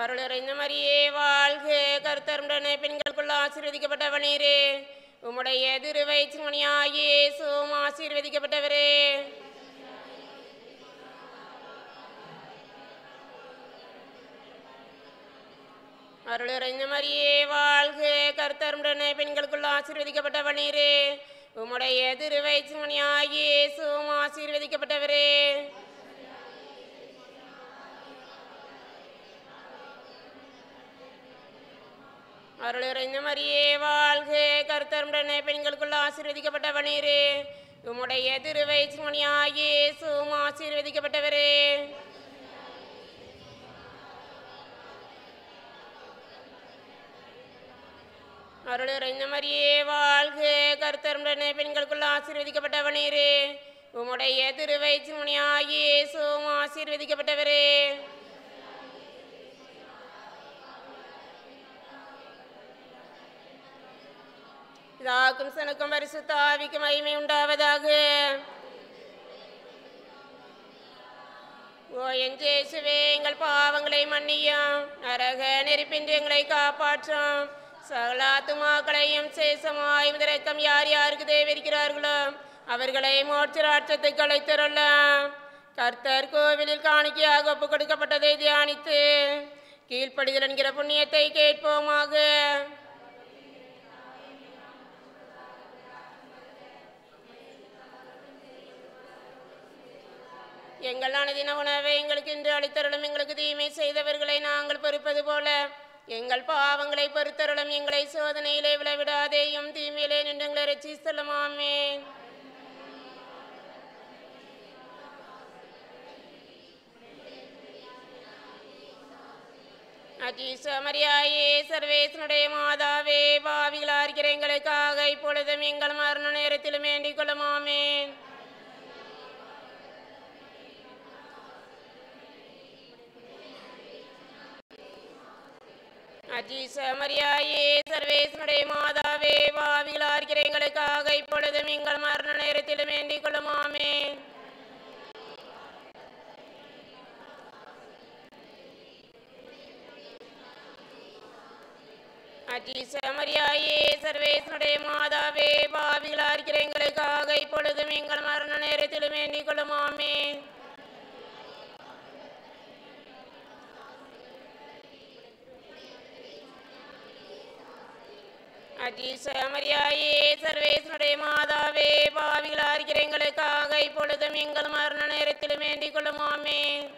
அருளிறைந்த மரியே வாழ்க. கர்த்தருடனே பெண்களுக்குள் ஆசீர்வதிக்கப்பட்டவள் நீரே. உம்முடைய திருவயிற்றின்கனியாகிய இயேசுவும் ஆசீர்வதிக்கப்பட்டவரே. அருளிறைந்த மரியே வாழ்க. கர்த்தருடனே பெண்களுக்குள் ஆசீர்வதிக்கப்பட்டவள் நீரே. உம்முடைய திருவயிற்றின்கனியாகிய இயேசுவும் ஆசீர்வதிக்கப்பட்டவரே. அருளிறைந்த மரியே வாழ்க. கர்த்தருடனே பெண்களுக்குள் ஆசீர்வதிக்கப்பட்டவள் நீரே. உம்முடைய திருவயிற்றின்கனியாகிய இயேசுவும் ஆசீர்வதிக்கப்பட்டவரே. அருளிறைந்த மரியே வாழ்க. கர்த்தருடனே பெண்களுக்குள் ஆசீர்வதிக்கப்பட்டவள் நீரே. உம்முடைய திருவயிற்றின்கனியாகிய இயேசுவும் ஆசீர்வதிக்கப்பட்டவரே. பிதாக்கும் சனுக்கும் பரிசுத்த ஆவிக்கும் மகிமை உண்டாவதாக. ஓ என் இயேசுவே, எங்கள் பாவங்களை மன்னியும், நரக நெருப்பின்றி எங்களை காப்பாற்றும். சகல ஆத்துமாக்களையும் சேசமாய் இரக்கம் யார் யாருக்கு தேவையிருக்கிறார்களோ அவர்களை மோட்ச ராட்சத்துக்கு அழைத்தருளலாம். கர்த்தர் கோவிலில் காணிக்கையாக ஒப்புக் கொடுக்கப்பட்டதை தியானித்து கீழ்ப்படிதல் என்கிற புண்ணியத்தை கேட்போமாக. எங்கள் அனுதின உணவை எங்களுக்கு இன்று அளித்தருளும். எங்களுக்கு தீமை செய்தவர்களை நாங்கள் பொறுப்பது போல எங்கள் பாவங்களை பொறுத்தருளும். எங்களை சோதனையிலே விளைவிடாதேயும், தீமையிலே நின்று எங்களை ரட்சித்தருளும். ஆமென். மரியாயே, சர்வேசனுடைய மாதாவே, பாவிகளாக இருக்கிற எங்களுக்காக இப்பொழுதும் எங்கள் மரண நேரத்திலும் வேண்டிக் கொள்ளும். ஆமென். மரியாயே, சர்வேசனுடைய மாதாவே, பாவிகளாக இருக்கிற எங்களுக்காக இப்பொழுதும் எங்கள் மரண நேரத்திலும் வேண்டிக் கொள்ளும். ஆமென். மரியாயே, சர்வேசனுடைய மாதாவே, பாவிகளாக இருக்கிற எங்களுக்காக இப்பொழுதும் எங்கள் மரண நேரத்திலும் வேண்டிக் கொள்ளும். ஆமென். மரியாயே, சர்வேசனுடைய மாதாவே, பாவிகளாக இருக்கிற எங்களுக்காக இப்பொழுதும் எங்கள் மரண நேரத்திலும் வேண்டிக் கொள்ளும். ஆமென்.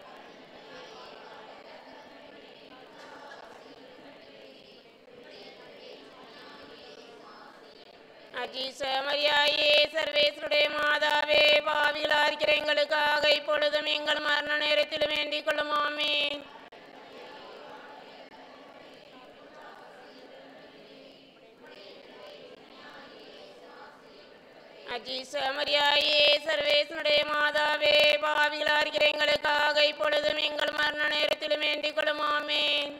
மரியாயே, சர்வேசனுடைய மாதாவே, பாவிகளாக இருக்கிற எங்களுக்காக இப்பொழுதும் எங்கள் மரண நேரத்திலும் வேண்டிக் கொள்ளும். ஆமென். மரியாயே, சர்வேசனுடைய மாதாவே, பாவிகளாக இருக்கிற எங்களுக்காக இப்பொழுதும் எங்கள் மரண நேரத்திலும் வேண்டிக் கொள்ளும். ஆமென்.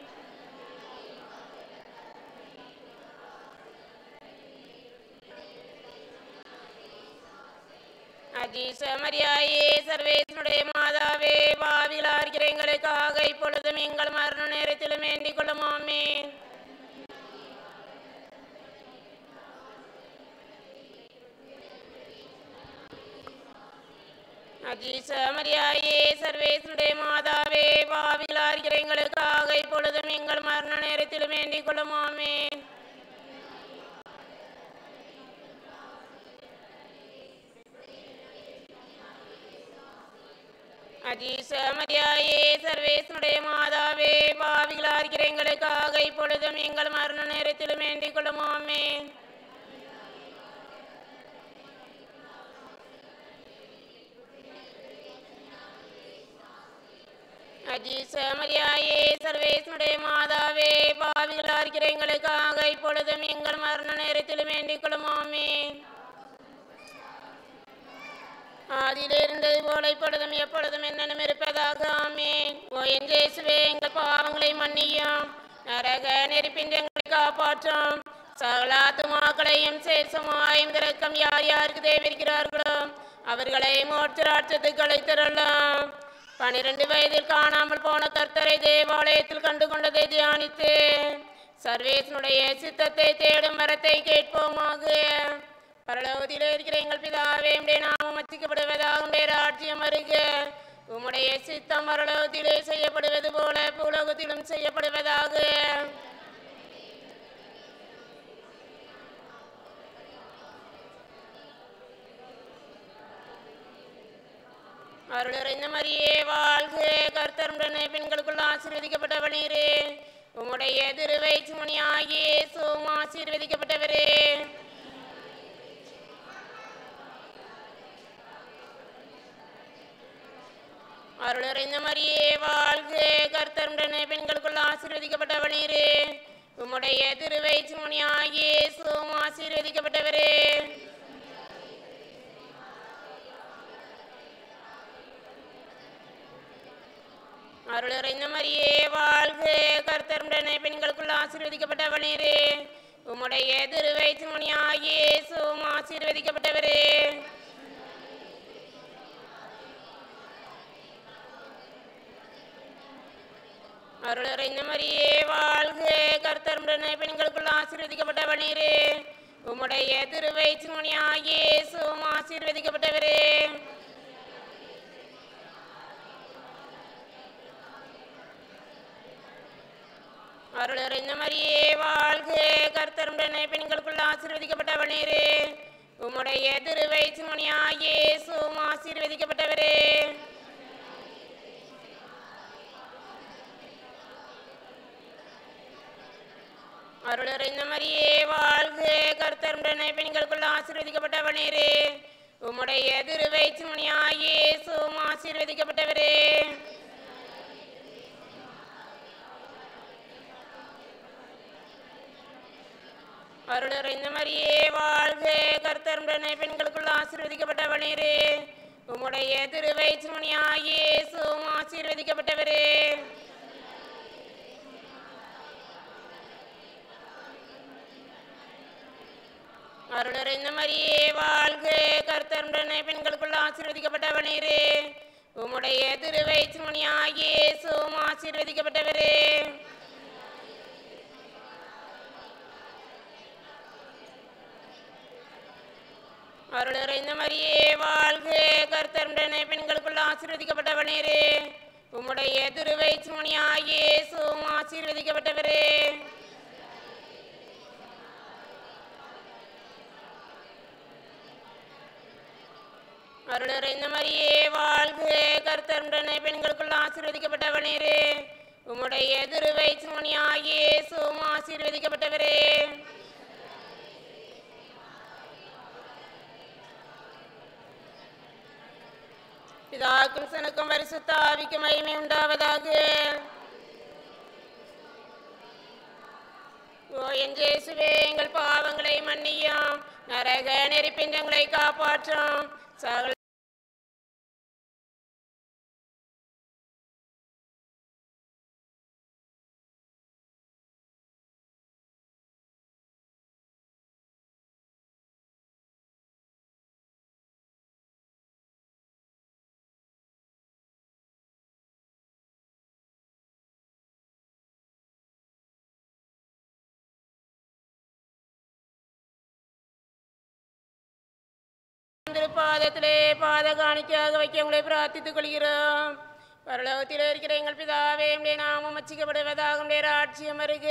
மரியாயே, சர்வேசனுடைய மாதாவே, பாவிகளாக இருக்கிற எங்களுக்காக இப்பொழுதும் எங்கள் மரண நேரத்திலும் வேண்டிக் கொள்ளும். ஆமென். மரியாயே, சர்வேசனுடைய மாதாவே, பாவிகளாக இருக்கிற எங்களுக்காக இப்பொழுதும் எங்கள் மரண நேரத்திலும் வேண்டிக் கொள்ளும். ஆமென். மரியாயே, சர்வேசனுடைய மாதாவே, பாவிகளாக இருக்கிற எங்களுக்காக இப்பொழுதும் எங்கள் மரண நேரத்திலும் வேண்டிக் கொள்ளும். ஆமென். மரியாயே, சர்வேசனுடைய மாதாவே, பாவிகளாக இருக்கிற எங்களுக்காக இப்பொழுதும் எங்கள் மரண நேரத்திலும் வேண்டிக் கொள்ளும். ஆமென். ஆதியிலே இருந்தது போல இப்பொழுதும் எப்பொழுதும் என்னென்னும் இருப்பதாக. ஆமென். ஓ என் இயேசுவே, எங்கள் பாவங்களை மன்னியும், நரக நெருப்பின்றி எங்களை காப்பாற்றும். சகல ஆத்துமாக்களையும் சேசமாயும் இரக்கம் யார் யாருக்கு தேவையிருக்கிறார்களோ அவர்களை மோட்ச ராட்சத்துக்கு அழைத்தருளலாம். 12 வயதில் காணாமல் போன கர்த்தரை தேவாலயத்தில் கண்டு கொண்டதை தியானித்து சர்வேசனுடைய சித்தத்தை தேடும் வரத்தை கேட்போமாக. பரலோகத்தில் இருக்கிற எங்கள் பிதாவே, உம்முடைய நாமம் அர்ச்சிக்கப்படுவதாக, உம்முடைய ராஜ்யம் வருக. உம்முடைய சித்தம் பரலோகத்திலே செய்யப்படுவது போல பூலோகத்திலும் செய்யப்படுவதாக. அருளிறைந்த மரியே வாழ்க, கர்த்தர் உடனே பெண்களுக்குள் ஆசீர்வதிக்கப்பட்டவள் நீரே. உம்முடைய திருவயிற்றுமணியாகிய இயேசுவும் ஆசீர்வதிக்கப்பட்டவரே. அருளிறைந்த மரியே வாழ்க, கர்த்தர் உடனே பெண்களுக்குள் ஆசீர்வதிக்கப்பட்டவள் நீரே. உம்முடைய திருவயிற்றுமணியாகிய இயேசுவும் ஆசீர்வதிக்கப்பட்டவரே. அருளிறைந்த மரியே வாழ்க, கர்த்தர் உடனே பெண்களுக்குள் ஆசீர்வதிக்கப்பட்டவள் நீரே. உம்முடைய திருவயிற்றுமணியாகிய இயேசுவும் ஆசீர்வதிக்கப்பட்டவரே. அருளிறைந்த மரியே வாழ்க, கர்த்தர் உடனே பெண்களுக்குள் ஆசீர்வதிக்கப்பட்டவள் நீரே. உம்முடைய திருவயிற்றுமணியாகிய இயேசுவும் ஆசீர்வதிக்கப்பட்டவரே. அருளிறைந்த மரியே வாழ்க, கர்த்தர் உடனே பெண்களுக்குள் ஆசீர்வதிக்கப்பட்டவள் நீரே. உம்முடைய திருவயிற்றுமணியாகிய இயேசுவும் ஆசீர்வதிக்கப்பட்டவரே. அருளிறைந்த மரியே வாழ்க, கர்த்தர் உடனே பெண்களுக்குள் ஆசீர்வதிக்கப்பட்டவள் நீரே. உம்முடைய திருவயிற்றுமணியாகிய இயேசுவும் ஆசீர்வதிக்கப்பட்டவரே. அருளிறைந்த மரியே வாழ்க, கர்த்தர் உடனே பெண்களுக்குள் ஆசீர்வதிக்கப்பட்டவள் நீரே. உம்முடைய திருவயிற்றுமணியாகிய இயேசுவும் ஆசீர்வதிக்கப்பட்டவரே. அருளிறைந்த மரியே வாழ்க, கர்த்தர் உடனே பெண்களுக்குள் ஆசீர்வதிக்கப்பட்டவள் நீரே. உம்முடைய திருவயிற்றுமணியாகிய இயேசுவும் ஆசீர்வதிக்கப்பட்டவரே. அருளிறைந்த மரியே வாழ்க, கர்த்தர் உடனே பெண்களுக்குள் ஆசீர்வதிக்கப்பட்டவள் நீரே. உம்முடைய திருவயிற்றுமணியாகிய இயேசுவும் ஆசீர்வதிக்கப்பட்டவரே. அருளிறைந்த மரியே வாழ்க, கர்த்தர் உடனே பெண்களுக்குள் ஆசீர்வதிக்கப்பட்டவள் நீரே. உம்முடைய திருவயிற்றுமணியாகிய இயேசுவும் ஆசீர்வதிக்கப்பட்டவரே. பிதாக்கும் சனுக்கும் பரிசுத்த ஆவிக்கும் மகிமை உண்டாவதாக. ஓ என் இயேசுவே, எங்கள் பாவங்களை மன்னியும், நரக நெருப்பின் எங்களை காப்பாற்றும். சகல பாதத்திலே பாத காணிக்கையாக வைக்க உங்களை பிரார்த்தித்துக் கொள்கிறோம். பரலோகத்தில் இருக்கிற எங்கள் பிதாவே, உம்முடைய நாமம் அர்ச்சிக்கப்படுவதாக, உம்முடைய ராஜ்யம் வருக.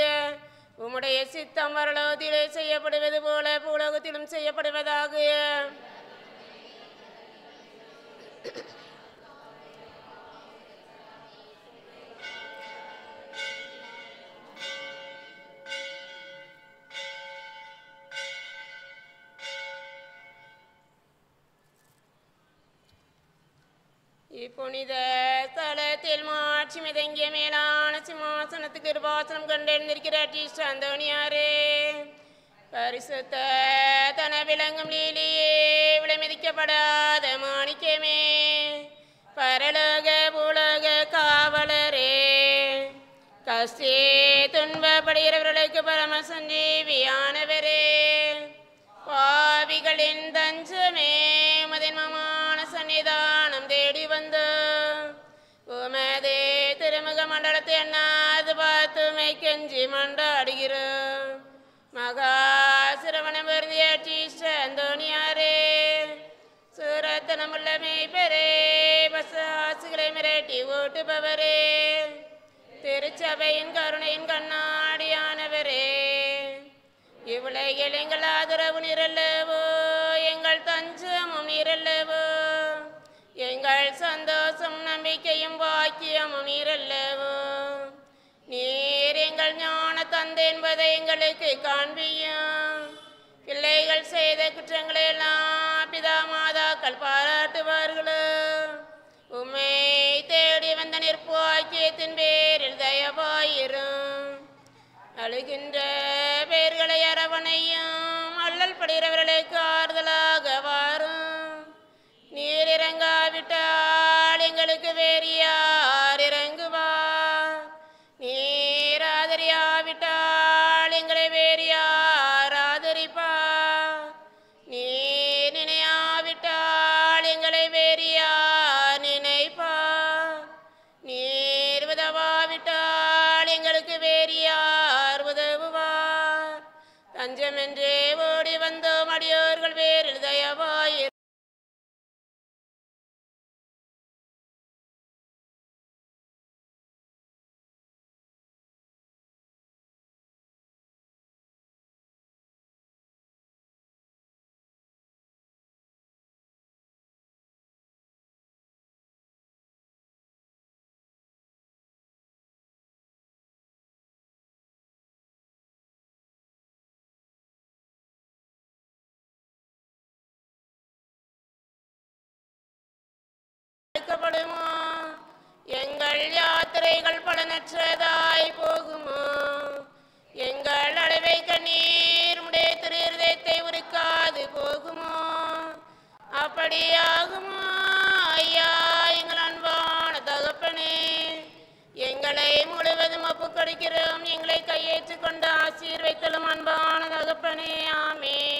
உம்முடைய சித்தம் பரலோகத்திலே செய்யப்படுவது போல பூலோகத்திலும் செய்யப்படுவதாக. இப்புனித ஸ்தலத்தில் மாட்சி மிதங்கிய மேலான சிம்மாசனத்துக்கு இருபாசனம் கண்டெழுந்திருக்கிற அர்ச்சிஷ்ட அந்தோணியாரே, பரிசுத்த தன விளங்கும் லீலியே, விலைமதிக்கப்படாத மாணிக்கமே, பரலோக பூலோக காவலரே, கஷ்டே துன்பப்படுகிறவர்களுக்கு பரம சஞ்சீவியானவரே, பாவிகளின் தஞ்சமே, மதின்மமான சன்னிதானம் தேடி வந்து உமதே திருமுக மண்டலத்தை எண்ணாது பார்த்து மை கெஞ்சி மண்டாடுகிறோம். மகா சிரவணம் வருந்தியாட்சி சந்தோனியாரே, சூரத்தனமுள்ள மெய்ப்பரே, பசாசுகளை மிரட்டி ஓட்டுபவரே, திருச்சபையின் கருணையின் கண்ணாடியானவரே, இவ்வுலகில் எங்கள் ஆதரவு நீரல்லவோ, எங்கள் தஞ்சமும் நீரல்லவோ, எங்கள் சந்தோஷம் நம்பிக்கையும் பாக்கியமும் நீரல்லவோ. நீர் எங்கள் ஞான தந்தை என்பதை எங்களுக்கு காண்பியும். பிள்ளைகள் செய்த குற்றங்களை எல்லாம் பிதா மாதாக்கள் பாராட்டுவார்களோ. உம்மை தேடி வந்த நிற்பாக்கியத்தின் பேரில் தயவாயிரும். அழுகின்ற பேர்களை அரவணையும், அல்லல் படுகிறவர்களுக்கு ஆறுதலாக வாரும். நீர் இறங்காவிட்டால் எங்களுக்கு வேறு யார் இறங்குவார்? நீர் ஆதரியாவிட்டால் எங்களை வேறு யார் ஆதரிப்பார்? நீர் நினையாவிட்டால் எங்களை வேறு யார் நினைப்பார்? நீர் உதவாவிட்டால் எங்களுக்கு வேறு யார் உதவுவார்? தஞ்சமென்றே ஓடி வந்தோம் அடியோர்கள் பேரில் தயவாயிரு. எங்கள் யாத்திரைகள் பலனற்றதாய் போகுமோ? எங்கள் அடைவை கண்ணீர் உடைய திரு இருதயத்தை உருக்காது போகுமோ? அப்படியாகுமோ? ஐயா எங்கள் அன்பான தகப்பனே, எங்களை முழுவதும் ஒப்புக்கொடுக்கிறோம். எங்களை கையேற்றுக் கொண்டு ஆசீர்வைத்தலும் அன்பான தகப்பனே. ஆமென்.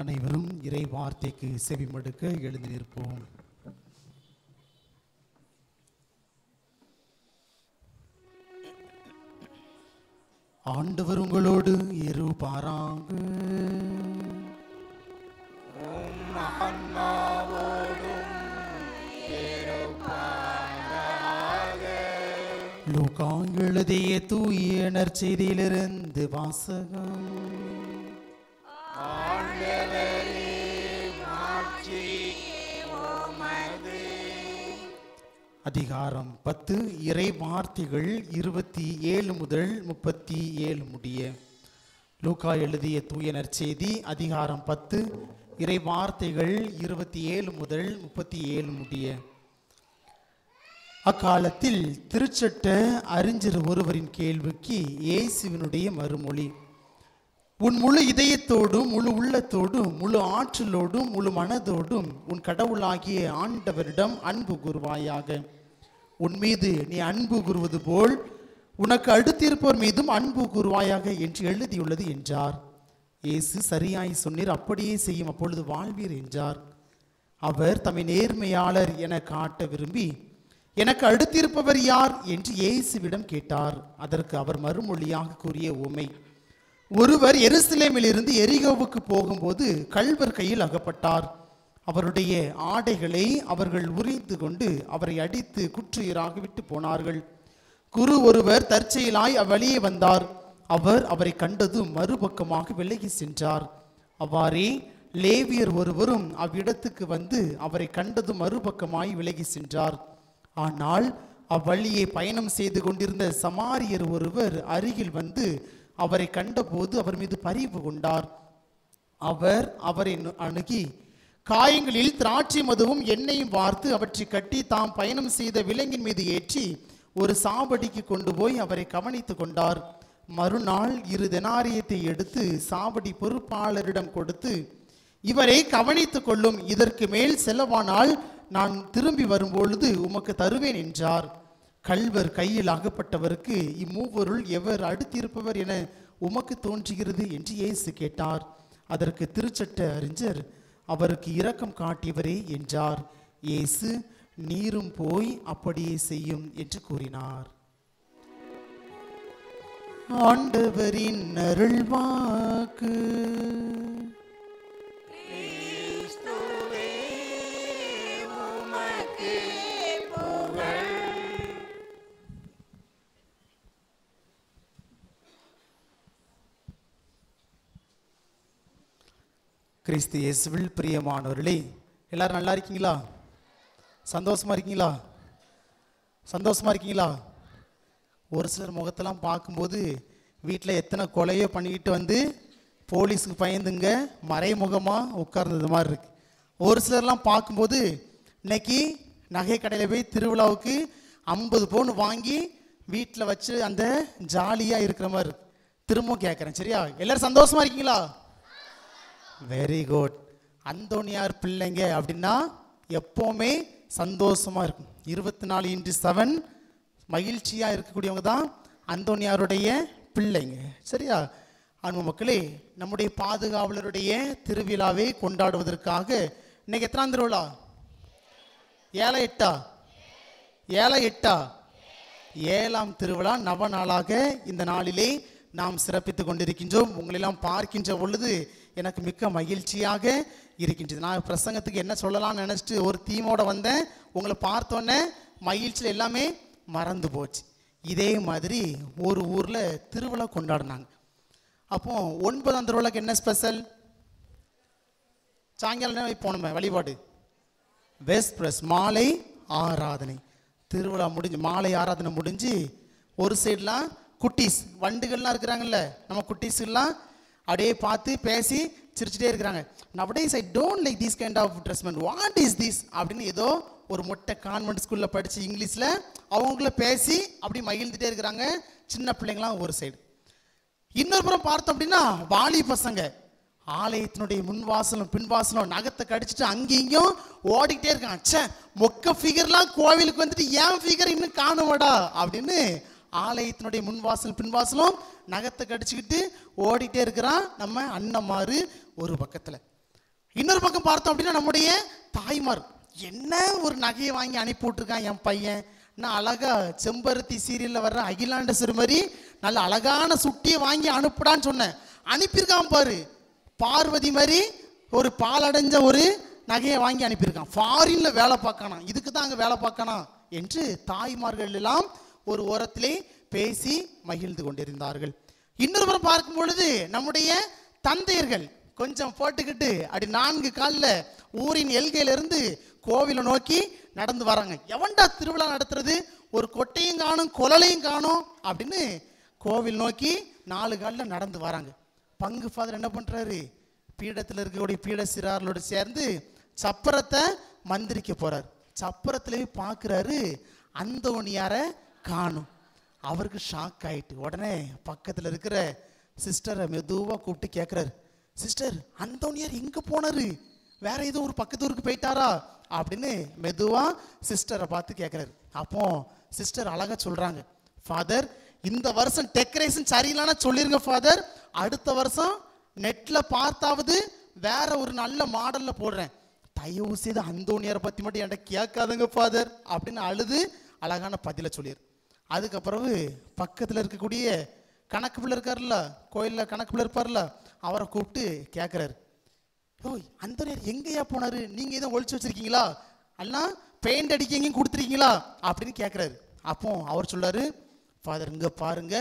அனைவரும் இறை வார்த்தைக்கு செவிமடுக்க எழுந்து நிற்போம். ஆண்டவர் உங்களோடு இருப்பாராக. லூக்கா எழுதிய தூய நற்செய்தியிலிருந்து வாசகம். அதிகாரம் 10, இறை வார்த்தைகள் 27 முதல் 37 முடிய. லூக்கா எழுதிய தூய நற்செய்தி அதிகாரம் 10, இறை வார்த்தைகள் 27 முதல் 37 முடிய. அக்காலத்தில் திருச்சட்ட அறிஞர் ஒருவரின் கேள்விக்கு இயேசுவினுடைய மறுமொழி: உன் முழு இதயத்தோடும் முழு உள்ளத்தோடும் முழு ஆற்றலோடும் முழு மனதோடும் உன் கடவுளாகிய ஆண்டவரிடம் அன்பு கூறுவாயாக. உன் மீது நீ அன்பு கூறுவது போல் உனக்கு அடுத்திருப்போர் மீதும் அன்பு கூறுவாயாக என்று எழுதியுள்ளது என்றார். இயேசு சரியாய் சொன்னீர், அப்படியே செய்யும், அப்பொழுது வாழ்வீர் என்றார். அவர் தம்மை நேர்மையாளர் என காட்ட விரும்பி, எனக்கு அடுத்திருப்பவர் யார் என்று இயேசுவிடம் கேட்டார். அதற்கு அவர் மறுமொழியாக கூறிய உவமை: ஒருவர் எருசலேமிலிருந்து எரிகோவுக்கு போகும்போது கள்வர் கையில் அகப்பட்டார். அவருடைய ஆடைகளை அவர்கள் உரிந்து கொண்டு அவரை அடித்து குற்றுயிராக விட்டு போனார்கள். குரு ஒருவர் தற்செயலாய் அவ்வழியே வந்தார். அவர் அவரை கண்டதும் மறுபக்கமாக விலகி சென்றார். அவ்வாறே லேவியர் ஒருவரும் அவ்விடத்துக்கு வந்து அவரை கண்டதும் மறுபக்கமாய் விலகி சென்றார். ஆனால் அவ்வழியே பயணம் செய்து கொண்டிருந்த சமாரியர் ஒருவர் அருகில் வந்து அவரை கண்டபோது அவர் மீது பரிவு கொண்டார். அவர் அவரை அணுகி காயங்களில் திராட்சை மதுவும் எண்ணெயும் வார்த்து அவற்றை கட்டி தாம் பயணம் செய்த விலங்கின் மீது ஏற்றி ஒரு சாவடிக்கு கொண்டு போய் அவரை கவனித்து கொண்டார். மறுநாள் 2 தெனாரியத்தை எடுத்து சாவடி பொறுப்பாளரிடம் கொடுத்து, இவரை கவனித்து கொள்ளும், இதற்கு மேல் செலவானால் நான் திரும்பி வரும்பொழுது உமக்கு தருவேன் என்றார். கள்வர் கையில் அகப்பட்டவருக்கு இம்மூவருள் எவர் அடுத்திருப்பவர் என உமக்கு தோன்றுகிறது என்று இயேசு கேட்டார். அதற்கு திருச்சட்ட அறிஞர், அவருக்கு இரக்கம் காட்டியவரே என்றார். இயேசு, நீரும் போய் அப்படியே செய்யும் என்று கூறினார். ஆண்டவரின் அருள்வாக்கு. கிறிஸ்து இயேசுவில் பிரியமானவர்களே, எல்லாரும் நல்லா இருக்கீங்களா? சந்தோஷமா இருக்கீங்களா? சந்தோஷமா இருக்கீங்களா? ஒரு சிலர் முகத்தெல்லாம் பார்க்கும்போது வீட்டில் எத்தனை கொலையோ பண்ணிக்கிட்டு வந்து போலீஸுக்கு பயந்துங்க மறைமுகமாக உட்கார்ந்தது மாதிரி இருக்கு. ஒரு சிலர்லாம் பார்க்கும்போது இன்னைக்கு நகை கடையில் போய் திருவிழாவுக்கு 50 பவுன் வாங்கி வீட்டில் வச்சு அந்த ஜாலியாக இருக்கிற மாதிரி இருக்கு. திரும்பவும் கேட்குறேன், சரியா? எல்லாரும் சந்தோஷமா இருக்கீங்களா? Very good. அந்தோனியார் பிள்ளைங்க அப்படின்னா எப்போவுமே சந்தோஷமாக இருக்கும். 24/7 மகிழ்ச்சியாக இருக்கக்கூடியவங்க தான் அந்தோனியாருடைய பிள்ளைங்க, சரியா? அன்பு மக்களே, நம்முடைய பாதுகாவலருடைய திருவிழாவை கொண்டாடுவதற்காக இன்னைக்கு எத்தனாம் திருவிழா? 7ஆம் திருவிழா நவ நாளாக இந்த நாளிலே நாம் சிறப்பித்து கொண்டிருக்கின்றோம். உங்களெல்லாம் பார்க்கின்ற பொழுது எனக்கு மிக்க மகிழ்ச்சியாக இருக்கின்றது. நான் பிரசங்கத்துக்கு என்ன சொல்லலாம்னு நினச்சிட்டு ஒரு தீமோட வந்தேன். உங்களை பார்த்தோன்னே மகிழ்ச்சியில் எல்லாமே மறந்து போச்சு. இதே மாதிரி ஒரு ஊரில் திருவிழா கொண்டாடினாங்க. அப்போ 9ஆம் திருவிழாக்கு என்ன ஸ்பெஷல்? சாயங்காலம் போனோமே வழிபாடு, வெஸ்பிரஸ் மாலை ஆராதனை. திருவிழா முடிஞ்சு மாலை ஆராதனை முடிஞ்சு ஒரு சைட்லாம் குட்டீஸ் வண்டுகள்லாம் இருக்கிறாங்கல்ல, நம்ம குட்டீஸ்லாம் அப்படியே பார்த்து பேசி சிரிச்சுட்டே இருக்கிறாங்க. Nowadays I don't like this kind of treatment, what is this அப்படின்னு ஏதோ ஒரு மொட்டை கான்வென்ட் ஸ்கூலில் படித்து இங்கிலீஷில் அவங்கள பேசி அப்படி மகிழ்ந்துட்டே இருக்கிறாங்க சின்ன பிள்ளைங்களாம் ஒரு சைடு. இன்னொரு புறம் பார்த்தோம் அப்படின்னா வாலி பசங்க ஆலயத்தினுடைய முன்வாசலும் பின்வாசலும் நகத்தை கடிச்சிட்டு அங்கேயும் ஓடிக்கிட்டே இருக்காங்க. ச்சே, மொக்க ஃபிகர்லாம் கோவிலுக்கு வந்துட்டு ஏன் ஃபிகர் இன்னும் காணுமாடா அப்படின்னு ஆலயத்தினுடைய முன்வாசல் பின்வாசலும் நகத்தை கடிச்சுக்கிட்டு ஓடிட்டே இருக்கிறான் நம்ம அண்ணமாரு ஒரு பக்கத்தில். இன்னொரு பக்கம் பார்த்தோம் அப்படின்னா நம்முடைய தாய்மார் என்ன ஒரு நகையை வாங்கி அனுப்பி விட்டுருக்கான் என் பையன், நான் அழகா செம்பருத்தி சீரியல்ல வர்ற அகிலாண்டேஸ்வரி மாதிரி நல்ல அழகான சுட்டியை வாங்கி அனுப்புடான்னு சொன்னேன், அனுப்பியிருக்கான் பாரு. பார்வதி மாதிரி ஒரு பாலடைஞ்ச ஒரு நகையை வாங்கி அனுப்பியிருக்கான், ஃபாரின்ல வேலை பார்க்கணும், இதுக்கு தான் அங்கே வேலை பார்க்கணும் என்று தாய்மார்கள் எல்லாம் ஒரு ஓரத்திலே பேசி மகிழ்ந்து கொண்டிருந்தார்கள். இன்னொரு புறம் பார்க்கும் பொழுது நம்முடைய தந்தையர்கள் கொஞ்சம் போட்டுக்கிட்டு அப்படி 4 காலில் ஊரின் எல்கையிலிருந்து கோவிலை நோக்கி நடந்து வராங்க. எவன்டா திருவிழா நடத்துறது, ஒரு கொட்டையும் காணும் குழலையும் காணும் அப்படின்னு கோவில் நோக்கி 4 காலில் நடந்து வராங்க. பங்கு ஃபாதர் என்ன பண்றாரு, பீடத்தில் இருக்கக்கூடிய பீட சிறார்களோடு சேர்ந்து சப்பரத்தை மந்திரிக்க போறார். சப்பரத்திலேயே பார்க்குறாரு, அந்தோணியார காணும். அவருக்கு ஷாக் ஆயிட்டு உடனே பக்கத்தில் இருக்கிற சிஸ்டரை மெதுவாக கூப்பிட்டு கேட்குறாரு, சிஸ்டர் அந்தோணியார் எங்கே போனாரு, வேற ஏதோ ஒரு பக்கத்து ஊருக்கு போயிட்டாரா அப்படின்னு மெதுவாக சிஸ்டரை பார்த்து கேட்குறாரு. அப்போ சிஸ்டர் அழகாக சொல்கிறாங்க, ஃபாதர் இந்த வருஷம் டெக்கரேஷன் சரியில்லைன்னா சொல்லிருங்க ஃபாதர், அடுத்த வருஷம் நெட்டில் பார்த்தாவது வேற ஒரு நல்ல மாடலில் போடுறேன், தயவு செய்து அந்தோணியாரை பற்றி மட்டும் என்கிட்ட கேட்காதுங்க ஃபாதர் அப்படின்னு அழுது அழகான பதிலை சொல்லிடு. அதுக்கப்புறம் பக்கத்தில் இருக்கக்கூடிய கணக்கு பிள்ளை இருக்காருல்ல, கோயிலில் கணக்கு பிள்ளை இருப்பார்ல, அவரை கூப்பிட்டு கேட்குறாரு, ஓய் அந்தோணியார் எங்கேயா போனாரு, நீங்கள் எதுவும் ஒழிச்சு வச்சிருக்கீங்களா, எல்லாம் பெயிண்ட் அடிக்க எங்கேயும் கொடுத்துருக்கீங்களா அப்படின்னு கேட்குறாரு. அப்போ அவர் சொல்றாரு, ஃபாதர் இங்கே பாருங்க,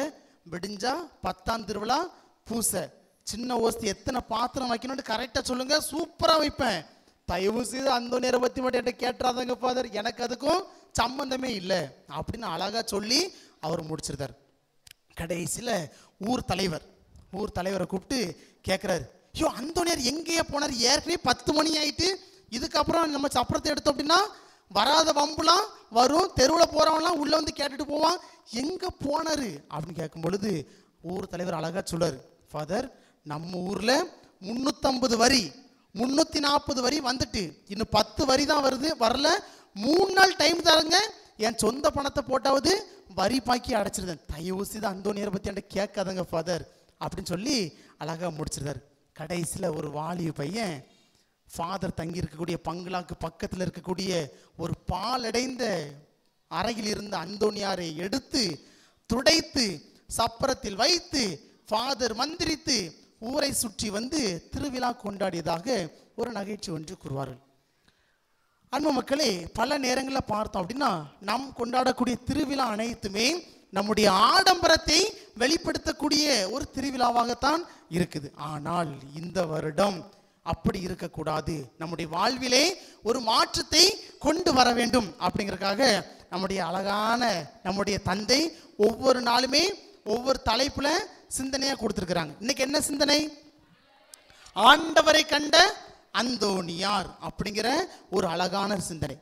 விடிஞ்சா 10ஆம் திருவிழா பூசை, சின்ன ஓஸ்தி எத்தனை பாத்திரம் வைக்கணும்னு கரெக்டாக சொல்லுங்க, சூப்பராக வைப்பேன், தயவு செய்து அந்தோணியாரை பற்றி மட்டும் என்கிட்ட கேட்டுறாதாங்க ஃபாதர், எனக்கு அதுக்கும் சம்பந்தமே இல்லை அப்படின்னு அழகாக சொல்லி அவர் முடிச்சிருந்தார். கடைசியில் ஊர் தலைவரை கூப்பிட்டு கேட்குறாரு, ஐயோ அந்தோணியார் எங்கேயே போனார், ஏற்கனவே 10 மணி ஆயிட்டு, இதுக்கப்புறம் நம்ம சப்பரத்தை எடுத்தோம் அப்படின்னா வராத வம்புலாம் வரும், தெருவில் போகிறவங்களாம் உள்ளே வந்து கேட்டுட்டு போவான், எங்கே போனாரு அப்படின்னு கேட்கும் பொழுது ஊர் தலைவர் அழகாக சொல்றாரு, ஃபாதர் நம்ம ஊரில் 350 வரி 340 வரி வந்துட்டு, இன்னும் 10 வரி தான் வரல, 3 நாள் டைம் தரங்க, என் சொந்த பணத்தை போட்டாவது வரி பாக்கி அடைச்சிருந்தேன், தயவு செய்து அந்தோணியாரை பற்றி என்கிட்ட கேட்காதங்க ஃபாதர் அப்படின்னு சொல்லி அழகாக முடிச்சிருந்தார். கடைசியில் ஒரு வாலிப பையன் ஃபாதர் தங்கி இருக்கக்கூடிய பங்களாக்கு பக்கத்தில் இருக்கக்கூடிய ஒரு பாலடைந்த அறையில் இருந்த அந்தோணியாரை எடுத்து துடைத்து சப்பரத்தில் வைத்து ஃபாதர் மந்திரித்து ஊரை சுற்றி வந்து திருவிழா கொண்டாடியதாக ஒரு நகைச்சுவை ஒன்று கூறுவார்கள். அன்பு மக்களே, பல நேரங்களில் பார்த்தோம் அப்படின்னா நாம் கொண்டாடக்கூடிய திருவிழா அனைத்துமே நம்முடைய ஆடம்பரத்தை வெளிப்படுத்தக்கூடிய ஒரு திருவிழாவாகத்தான் இருக்குது. ஆனால் இந்த வருடம் அப்படி இருக்கக்கூடாது, நம்முடைய வாழ்விலே ஒரு மாற்றத்தை கொண்டு வர வேண்டும் அப்படிங்கிறதுக்காக நம்முடைய அழகான நம்முடைய தந்தை ஒவ்வொரு நாளுமே ஒவ்வொரு தலைப்புல சிந்தனையா கொடுத்திருக்கிறாங்க. இன்னைக்கு என்ன சிந்தனை, ஆண்டவரை கண்ட அந்தோணியார் அப்படிங்கிற ஒரு அழகான சிந்தனை.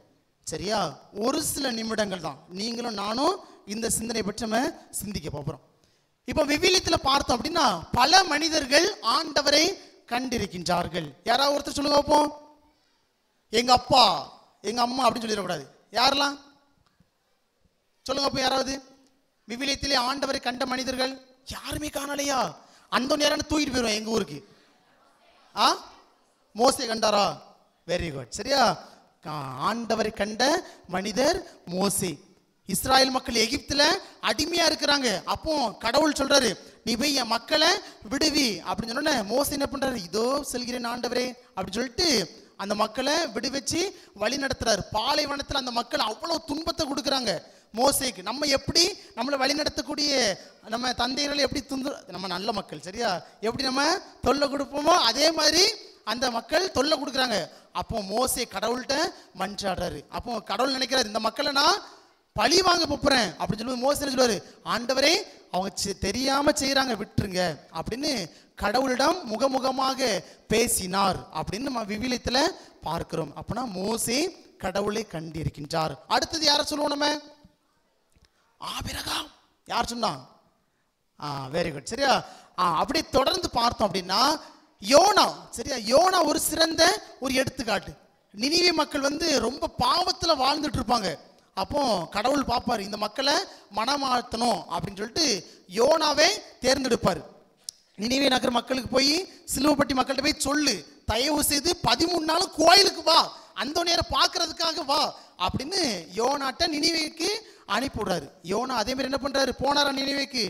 சரியா, ஒரு சில நிமிடங்கள் தான் நீங்களும் நானும் இந்த சிந்தனை பற்றி நம்ம சிந்திக்க போகிறோம். இப்போ விவிலியத்தில் பார்த்தோம் அப்படின்னா பல மனிதர்கள் ஆண்டவரை கண்டிருக்கின்றார்கள். யாராவது ஒருத்தர் சொல்லுங்க பார்ப்போம், எங்க அப்பா எங்க அம்மா அப்படின்னு சொல்லிடக்கூடாது. யாரெல்லாம் சொல்லுங்க அப்போ, யாராவது விவிலியத்திலே ஆண்டவரை கண்ட மனிதர்கள் யாருமே காணலையா? அந்தோணியாரான்னு தூக்கிட்டு போயிடுவோம் எங்க ஊருக்கு. மோசே கண்டாரா? Very good. சரியா, ஆண்டவரை கண்ட மனிதர் மோசே. இஸ்ராயல் மக்கள் எகிப்துல அடிமையா இருக்கிறாங்க. அப்போ கடவுள் சொல்றாரு, நீ போய் என் மக்களை விடுவி அப்படின்னு சொன்ன மோசே என்ன பண்றாரு, இதோ செல்கிறேன் ஆண்டவரே அப்படின்னு சொல்லிட்டு அந்த மக்களை விடுவிச்சு வழி நடத்துறாரு. பாலைவனத்தில் அந்த மக்கள் அவ்வளவு துன்பத்தை கொடுக்குறாங்க மோசேக்கு. நம்ம எப்படி நம்மளை வழி நடத்தக்கூடிய நம்ம தந்தைகள் எப்படி நம்ம நல்ல மக்கள், சரியா, எப்படி நம்ம தொல்லை கொடுப்போமோ அதே மாதிரி அந்த மக்கள் தொல்லை கொடுக்குறாங்க. அப்போ மோசே கடவுள்கிட்ட மன்றாடுறாரு. அப்போ கடவுள் நினைக்கிறாரு, இந்த மக்களை நான் பழி வாங்க போறேன் அப்படின்னு சொல்லுவது மோசே சொல்லுவாரு, ஆண்டவரே அவங்க தெரியாம செய்யறாங்க விட்டுருங்க அப்படின்னு கடவுளிடம் முகமுகமாக பேசினார் அப்படின்னு நம்ம விவிலியத்துல பார்க்கிறோம். அப்படின்னா மோசே கடவுளை கண்டிருக்கின்றார். அடுத்தது யார சொல்லுவோம் நம்ம? ஆபிரகாம். யார் சொன்னா? Very good. சரியா, அப்படி தொடர்ந்து பார்த்தோம் அப்படின்னா யோனா. சரியா, யோனா ஒரு சிறந்த ஒரு எடுத்துக்காட்டு. நினிவே மக்கள் ரொம்ப பாவத்துல வாழ்ந்துட்டு இருப்பாங்க. அப்போ கடவுள் பார்ப்பாரு, இந்த மக்களை மனமாற்றணும் அப்படின்னு சொல்லிட்டு யோனாவே தேர்ந்தெடுப்பார். நினிவே நகர் மக்களுக்கு போய் சிலுவைப்பட்டி மக்கள்கிட்ட போய் சொல்லு, தயவு செய்து 13 நாள் கோயிலுக்கு வா, அந்தோனியாரை பார்க்கறதுக்காக வா அப்படின்னு யோனாட்ட நினிவேக்கு அனுப்பிவிடுறாரு. யோனா அதே மாதிரி என்ன பண்றாரு? போனாரா நினிவேக்கு?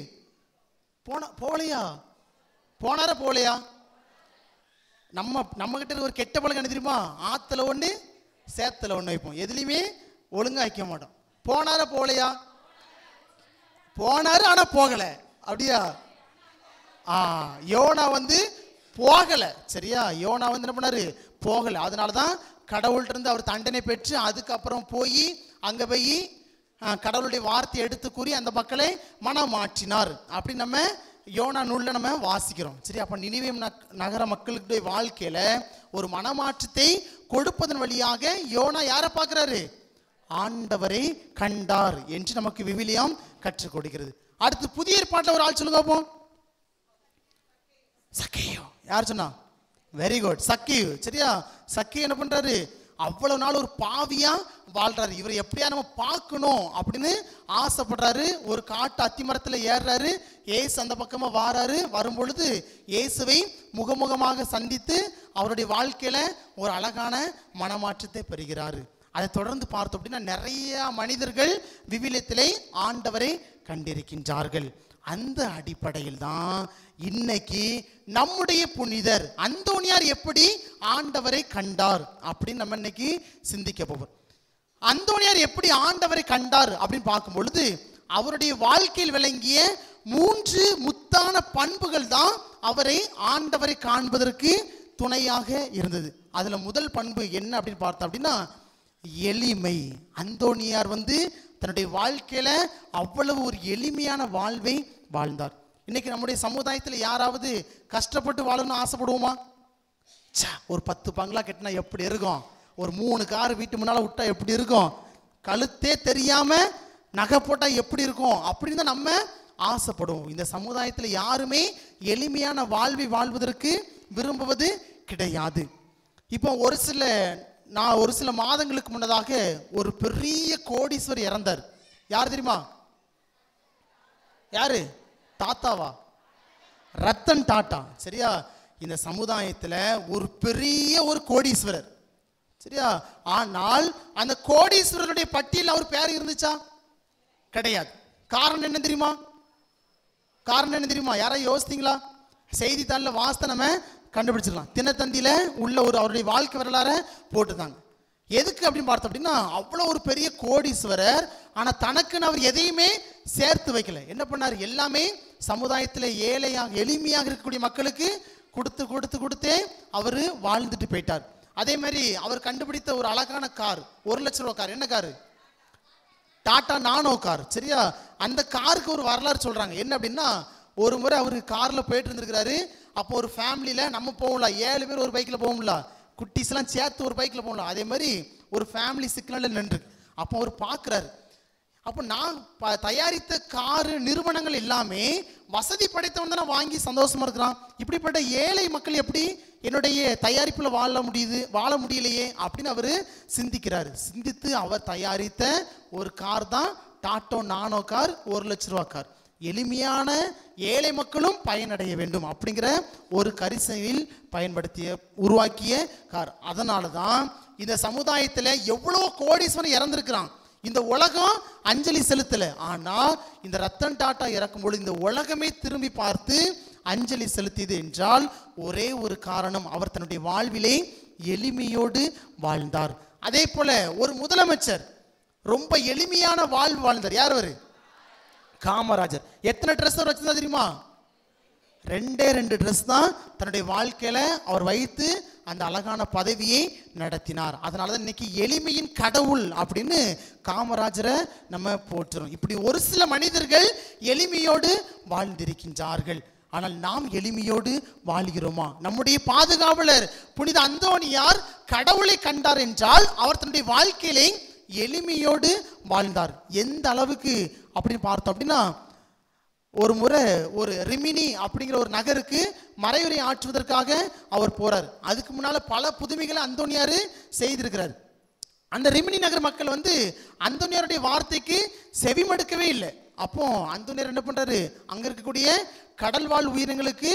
போலையா? போனாரா போலையா? நம்ம கிட்ட ஒரு கெட்ட பழக்கம் என்ன தெரியுமா? ஆத்துல ஒண்ணு சேத்துல ஒண்ணு வைப்போம், எதுலையுமே ஒழுங்கா வைக்க மாட்டோம். போனாரா போலையா? போனாரு, ஆனா போகல. அப்படியா? யோனா போகல. சரியா? யோனா என்ன பண்ணாரு? போகல. அதனாலதான் கடவுள்கிட்ட இருந்து அவர் தண்டனை பெற்று அதுக்கப்புறம் போய் அங்க போய் கடவுளுடைய வார்த்தையை எடுத்து கூறி அந்த மக்களை மனம் மாற்றினார். அப்படி நம்ம யோனா நூல்ல நம்ம வாசிக்கிறோம். சரி, அப்ப நினிவே நகர மக்களுடைய வாழ்க்கையில ஒரு மனமாற்றத்தை கொடுப்பதன் வழியாக யோனா யாரை பார்க்கிறாரு? ஆண்டவரை கண்டார் என்று நமக்கு விவிலியம் கற்றுக் கொடுக்கிறது. அடுத்து புதிய ஏற்பாட்டில் ஒரு ஆள் சொல்லுங்க அப்போ. சக்கேயு. யார் சொன்னா? Very good, Zacchaeus. சரியா? சக்கேயு என்ன பண்றாரு? அவ்வளவு நாள் ஒரு பாவியா வாழ்றாரு. இவரை எப்படியா நம்ம பார்க்கணும் அப்படின்னு ஆசைப்படுறாரு. ஒரு காட்டு அத்திமரத்துல ஏறுறாரு. ஏசு அந்த பக்கமா வாராரு. வரும்பொழுது இயேசுவை முகமுகமாக சந்தித்து அவருடைய வாழ்க்கையில ஒரு அழகான மனமாற்றத்தை பெறுகிறாரு. அதை தொடர்ந்து பார்த்தோம் அப்படின்னா நிறைய மனிதர்கள் விவிலியத்திலே ஆண்டவரை கண்டிருக்கின்றார்கள். அந்த அடிப்படையில் தான் இன்னைக்கு நம்முடைய புனிதர் அந்தோனியார் எப்படி ஆண்டவரை கண்டார் அப்படின்னு நம்ம இன்னைக்கு சிந்திக்க போவோம். அந்தோனியார் எப்படி ஆண்டவரை கண்டார் அப்படின்னு பார்க்கும் பொழுது அவருடைய வாழ்க்கையில் விளங்கிய 3 முத்தான பண்புகள் தான் அவரை ஆண்டவரை காண்பதற்கு துணையாக இருந்தது. அதுல முதல் பண்பு என்ன அப்படின்னு பார்த்தோம் அப்படின்னா எளிமை. அந்தோனியார் தன்னுடைய வாழ்க்கையில அவ்வளவு ஒரு எளிமையான வாழ்வை வாழ்ந்தார். இன்னைக்கு நம்முடைய சமுதாயத்தில் யாராவது கஷ்டப்பட்டு வாழணும்னு ஆசைப்படுவோமா? ஒரு 10 பங்களா கட்டினா எப்படி இருக்கும்? ஒரு 3 கார் வீட்டு முன்னால விட்டா எப்படி இருக்கும்? கழுத்தே தெரியாம நகை போட்டா எப்படி இருக்கும் அப்படின்னு தான் நம்ம ஆசைப்படுவோம். இந்த சமுதாயத்தில் யாருமே எளிமையான வாழ்வை வாழ்வதற்கு விரும்புவது கிடையாது. இப்போ ஒரு சில மாதங்களுக்கு முன்னதாக ஒரு பெரிய கோடீஸ்வரர் இறந்தார். யார் தெரியுமா? யாரு? தாத்தாவா? ரத்தன் டாட்டா. சரியா? இந்த சமுதாயத்துல ஒரு பெரிய ஒரு கோடீஸ்வரர். சரியா? ஆனால் அந்த கோடீஸ்வரருடைய பட்டியல் அவர் பேர் இருந்துச்சா? கிடையாது. காரணம் என்ன தெரியுமா? யாராவது யோசித்தீங்களா? செய்தித்தாள்ல வாஸ்த நம்ம கண்டுபிடிச்சிடலாம். தினத்தந்தியில உள்ள அவருடைய வாழ்க்கை வரலாற போட்டுதாங்க. எதுக்கு அப்படின்னு பார்த்தோம் அப்படின்னா அவ்வளோ ஒரு பெரிய கோடீஸ்வரர், ஆனா தனக்குன்னு அவர் எதையுமே சேர்த்து வைக்கல. என்ன பண்ணார்? எல்லாமே சமுதாயத்தில் எளிமையாக இருக்கக்கூடிய மக்களுக்கு கொடுத்தே அவரு வாழ்ந்துட்டு போயிட்டார். அதே மாதிரி அவர் கண்டுபிடித்த ஒரு அழகான கார், 1 லட்சம் ரூபாய் கார். என்ன காரு? டாடா நானோ கார். சரியா? அந்த காருக்கு ஒரு வரலாறு சொல்றாங்க. என்ன அப்படின்னா ஒரு முறை அவரு கார்ல போயிட்டு இருந்திருக்கிறாரு. அப்போ ஒரு ஃபேமிலியில நம்ம போகல, 7 பேர் ஒரு பைக்ல போகும்ல, குட்டிஸ் எல்லாம் சேர்த்து ஒரு பைக்ல போகல. அதே மாதிரி ஒரு ஃபேமிலி சிக்னல்ல நின்று அப்போ அவர் பார்க்கிறாரு. அப்போ நான் தயாரித்த காரு நிறுவனங்கள் எல்லாமே வசதி படைத்தவன் தானே வாங்கி சந்தோஷமா இருக்கிறான். இப்படிப்பட்ட ஏழை மக்கள் எப்படி என்னுடைய தயாரிப்புல வாழ முடியலையே அப்படின்னு அவரு சிந்திக்கிறாரு. சிந்தித்து அவர் தயாரித்த ஒரு கார் தான் டாட்டா நானோ கார், 1 லட்சம் ரூபாய் கார். எளிமையான ஏழை மக்களும் பயனடைய வேண்டும் அப்படிங்கிற ஒரு கரிசனையில் உருவாக்கிய கார். அதனால தான் இந்த சமுதாயத்தில் எவ்வளோ கோடீஸ்வரன் இறந்திருக்கிறான். இந்த உலகம் அஞ்சலி செலுத்தல. ஆனா இந்த ரத்தன் டாட்டா இறக்கும் பொழுது இந்த உலகமே திரும்பி பார்த்து அஞ்சலி செலுத்தியது என்றால் ஒரே ஒரு காரணம், அவர் தன்னுடைய வாழ்விலே எளிமையோடு வாழ்ந்தார். அதே போல ஒரு முதலமைச்சர் ரொம்ப எளிமையான வாழ்வு வாழ்ந்தார். யார் அவரு? காமராஜர். எத்தனை ட்ரெஸ் அவர் வச்சிருந்தா தெரியுமா? 2 ட்ரெஸ் தான் தன்னுடைய வாழ்க்கையில அவர் வைத்து அந்த அழகான பதவியை நடத்தினார். அதனாலதான் இன்னைக்கு எளிமையின் கடவுள் அப்படின்னு காமராஜரை நம்ம போற்றுறோம். இப்படி ஒரு சில மனிதர்கள் எளிமையோடு வாழ்ந்திருக்கின்றார்கள். ஆனால் நாம் எளிமையோடு வாழ்கிறோமா? நம்முடைய பாதுகாவலர் புனித அந்தோனியார் கடவுளை கண்டார் என்றால் அவர் தன்னுடைய வாழ்க்கையிலே எளிமையோடு வாழ்ந்தார். எந்த அளவுக்கு அப்படின்னு பார்த்தோம் அப்படின்னா ஒரு முறை ஒரு ரிமினி அப்படிங்கிற ஒரு நகருக்கு மறையுரை ஆற்றுவதற்காக அவர் போறார். அதுக்கு முன்னால பல புதுமைகளை அந்தோனியார் செய்திருக்கிறார். அந்த ரிமினி நகர் மக்கள் அந்தோனியாருடைய வார்த்தைக்கு செவிமடுக்கவே இல்லை. அப்போ அந்தோனியார் என்ன பண்றாரு? அங்க இருக்கக்கூடிய கடல்வாழ் உயிரினங்களுக்கு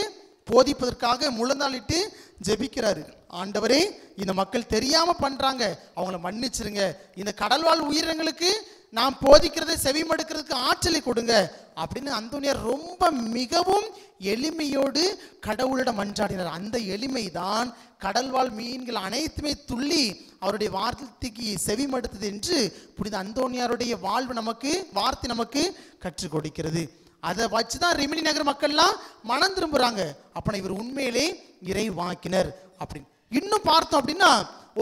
போதிப்பதற்காக முழந்தாளிட்டு ஜெபிக்கிறாரு. ஆண்டவரே இந்த மக்கள் தெரியாம பண்றாங்க, அவங்கள மன்னிச்சிருங்க. இந்த கடல்வாழ் உயிரினங்களுக்கு நாம் போதிக்கிறதை செவிமடுக்கிறதுக்கு ஆற்றலை கொடுங்க அப்படின்னு அந்தோனியார் ரொம்ப மிகவும் எளிமையோடு கடவுளிடம் மன்றாடினார். அந்த எளிமை தான் கடல்வாழ் மீன்கள் அனைத்துமே துள்ளி அவருடைய வார்த்தைக்கு செவிமடுத்தது என்று புனித அந்தோனியாருடைய வார்த்தை நமக்கு கற்றுக் கொடுக்கிறது. அதை வச்சுதான் ரிமினி நகர் மக்கள்லாம் மனம் திரும்புறாங்க. அப்ப இவர் உண்மையிலே இறைவாக்கினர் அப்படின்னு. இன்னும் பார்த்தோம் அப்படின்னா,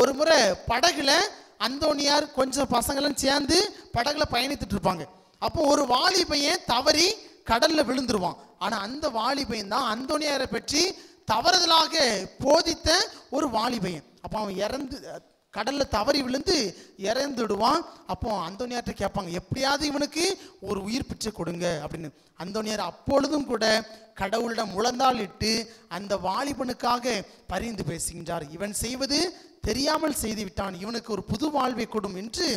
ஒரு முறை படகுல அந்தோனியார் கொஞ்சம் பசங்களும் சேர்ந்து படகுல பயணித்துட்டு இருப்பாங்க. அப்போ ஒரு வாலிபையன் தவறி கடல்ல விழுந்துருவான். ஆனா அந்த வாலிபையன் தான் அந்தோனியாரை பற்றி தவறுதலாக போதித்த ஒரு வாலிபையன். அப்போ அவன் கடல்ல தவறி விழுந்து இறந்துடுவான். அப்போ அந்தோனியார்ட்ட கேட்பாங்க, எப்படியாவது இவனுக்கு ஒரு உயிர் பிச்சை கொடுங்க அப்படின்னு. அந்தோனியார் அப்பொழுதும் கூட கடவுளிடம் முழந்தாள் இட்டு அந்த வாலிபனுக்காக பரிந்து பேசுகின்றார். இவன் செய்வது தெரியாமல் செய்து விட்டான், இவனுக்கு ஒரு புது வாழ்வை கொடும் என்று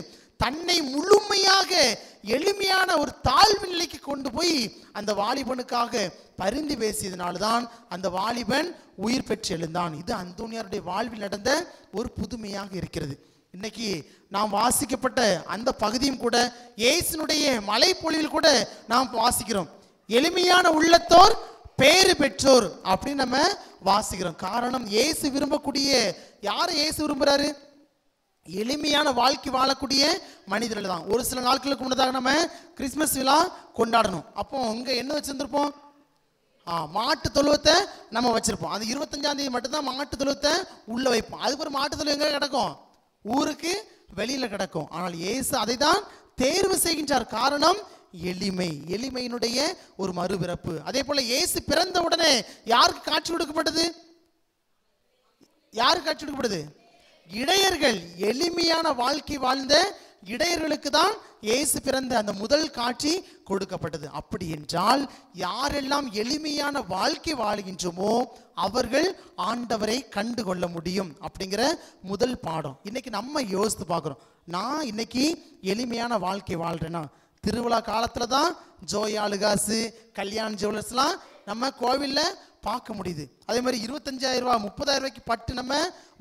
தன்னை முழுமையாக எளிமையான ஒரு தாழ்வு நிலைக்கு கொண்டு போய் அந்த வாலிபனுக்காக பரிந்து பேசியதனால்தான் அந்த வாலிபன் உயிர் பெற்று எழுந்தான். இது அந்தோனியாருடைய வாழ்வில் நடந்த ஒரு புதுமையாக இருக்கிறது. இன்னைக்கு நாம் வாசிக்கப்பட்ட அந்த பகுதியும் கூட இயேசுனுடைய மலைப்பொழிவில் கூட நாம் வாசிக்கிறோம். எளிமையான உள்ளத்தோர் பேறு பெற்றோர் அப்படின்னு நம்ம வாசிக்கிறோம். காரணம், இயேசு விரும்பக்கூடிய யாரை இயேசு விரும்புறாரு? எளிமையான வாழ்க்கை வாழக்கூடிய மனிதர்கள் தான். ஒரு சில நாட்களுக்கு முன்னதாக நம்ம கிறிஸ்துமஸ் விழா கொண்டாடணும். அப்போ இங்க என்ன வச்சிருந்திருப்போம்? மாட்டு தொழுவத்தை நம்ம வச்சிருப்போம். அது 25ஆம் தேதி மட்டும்தான் மாட்டு தொழுவத்தை உள்ள வைப்போம். அதுக்கு ஒரு மாட்டு தொழுவம் எங்க கிடக்கும்? ஊருக்கு வெளியில கிடக்கும். ஆனால் இயேசு அதை தான் தேர்வு செய்கின்றார். காரணம், எளிமையினுடைய ஒரு மறுபிறப்பு. அதே போல இயேசு பிறந்த உடனே யாருக்கு காட்சி கொடுக்கப்பட்டது? யாருக்கு காட்சி கொடுக்கப்படுது? இடையர்கள், எளிமையான வாழ்க்கை வாழ்ந்த இடையர்களுக்கு தான் இயேசு பிறந்த அந்த முதல் காட்சி கொடுக்கப்பட்டது. அப்படி என்றால் யாரெல்லாம் எளிமையான வாழ்க்கை வாழ்கின்றோமோ அவர்கள் ஆண்டவரை கண்டு கொள்ள முடியும் அப்படிங்கிற முதல் பாடம் இன்னைக்கு நம்ம யோசித்து பார்க்கிறோம். நான் இன்னைக்கு எளிமையான வாழ்க்கை வாழ்றேன்னா, திருவிழா காலத்துல தான் ஜோயாலுகாசு, கல்யாண் ஜுவல்லர்ஸ்லாம் நம்ம கோவில்ல பார்க்க முடியுது. அதே மாதிரி 25,000 ரூபாய் 30,000 ரூபாய்க்கு பட்டு நம்ம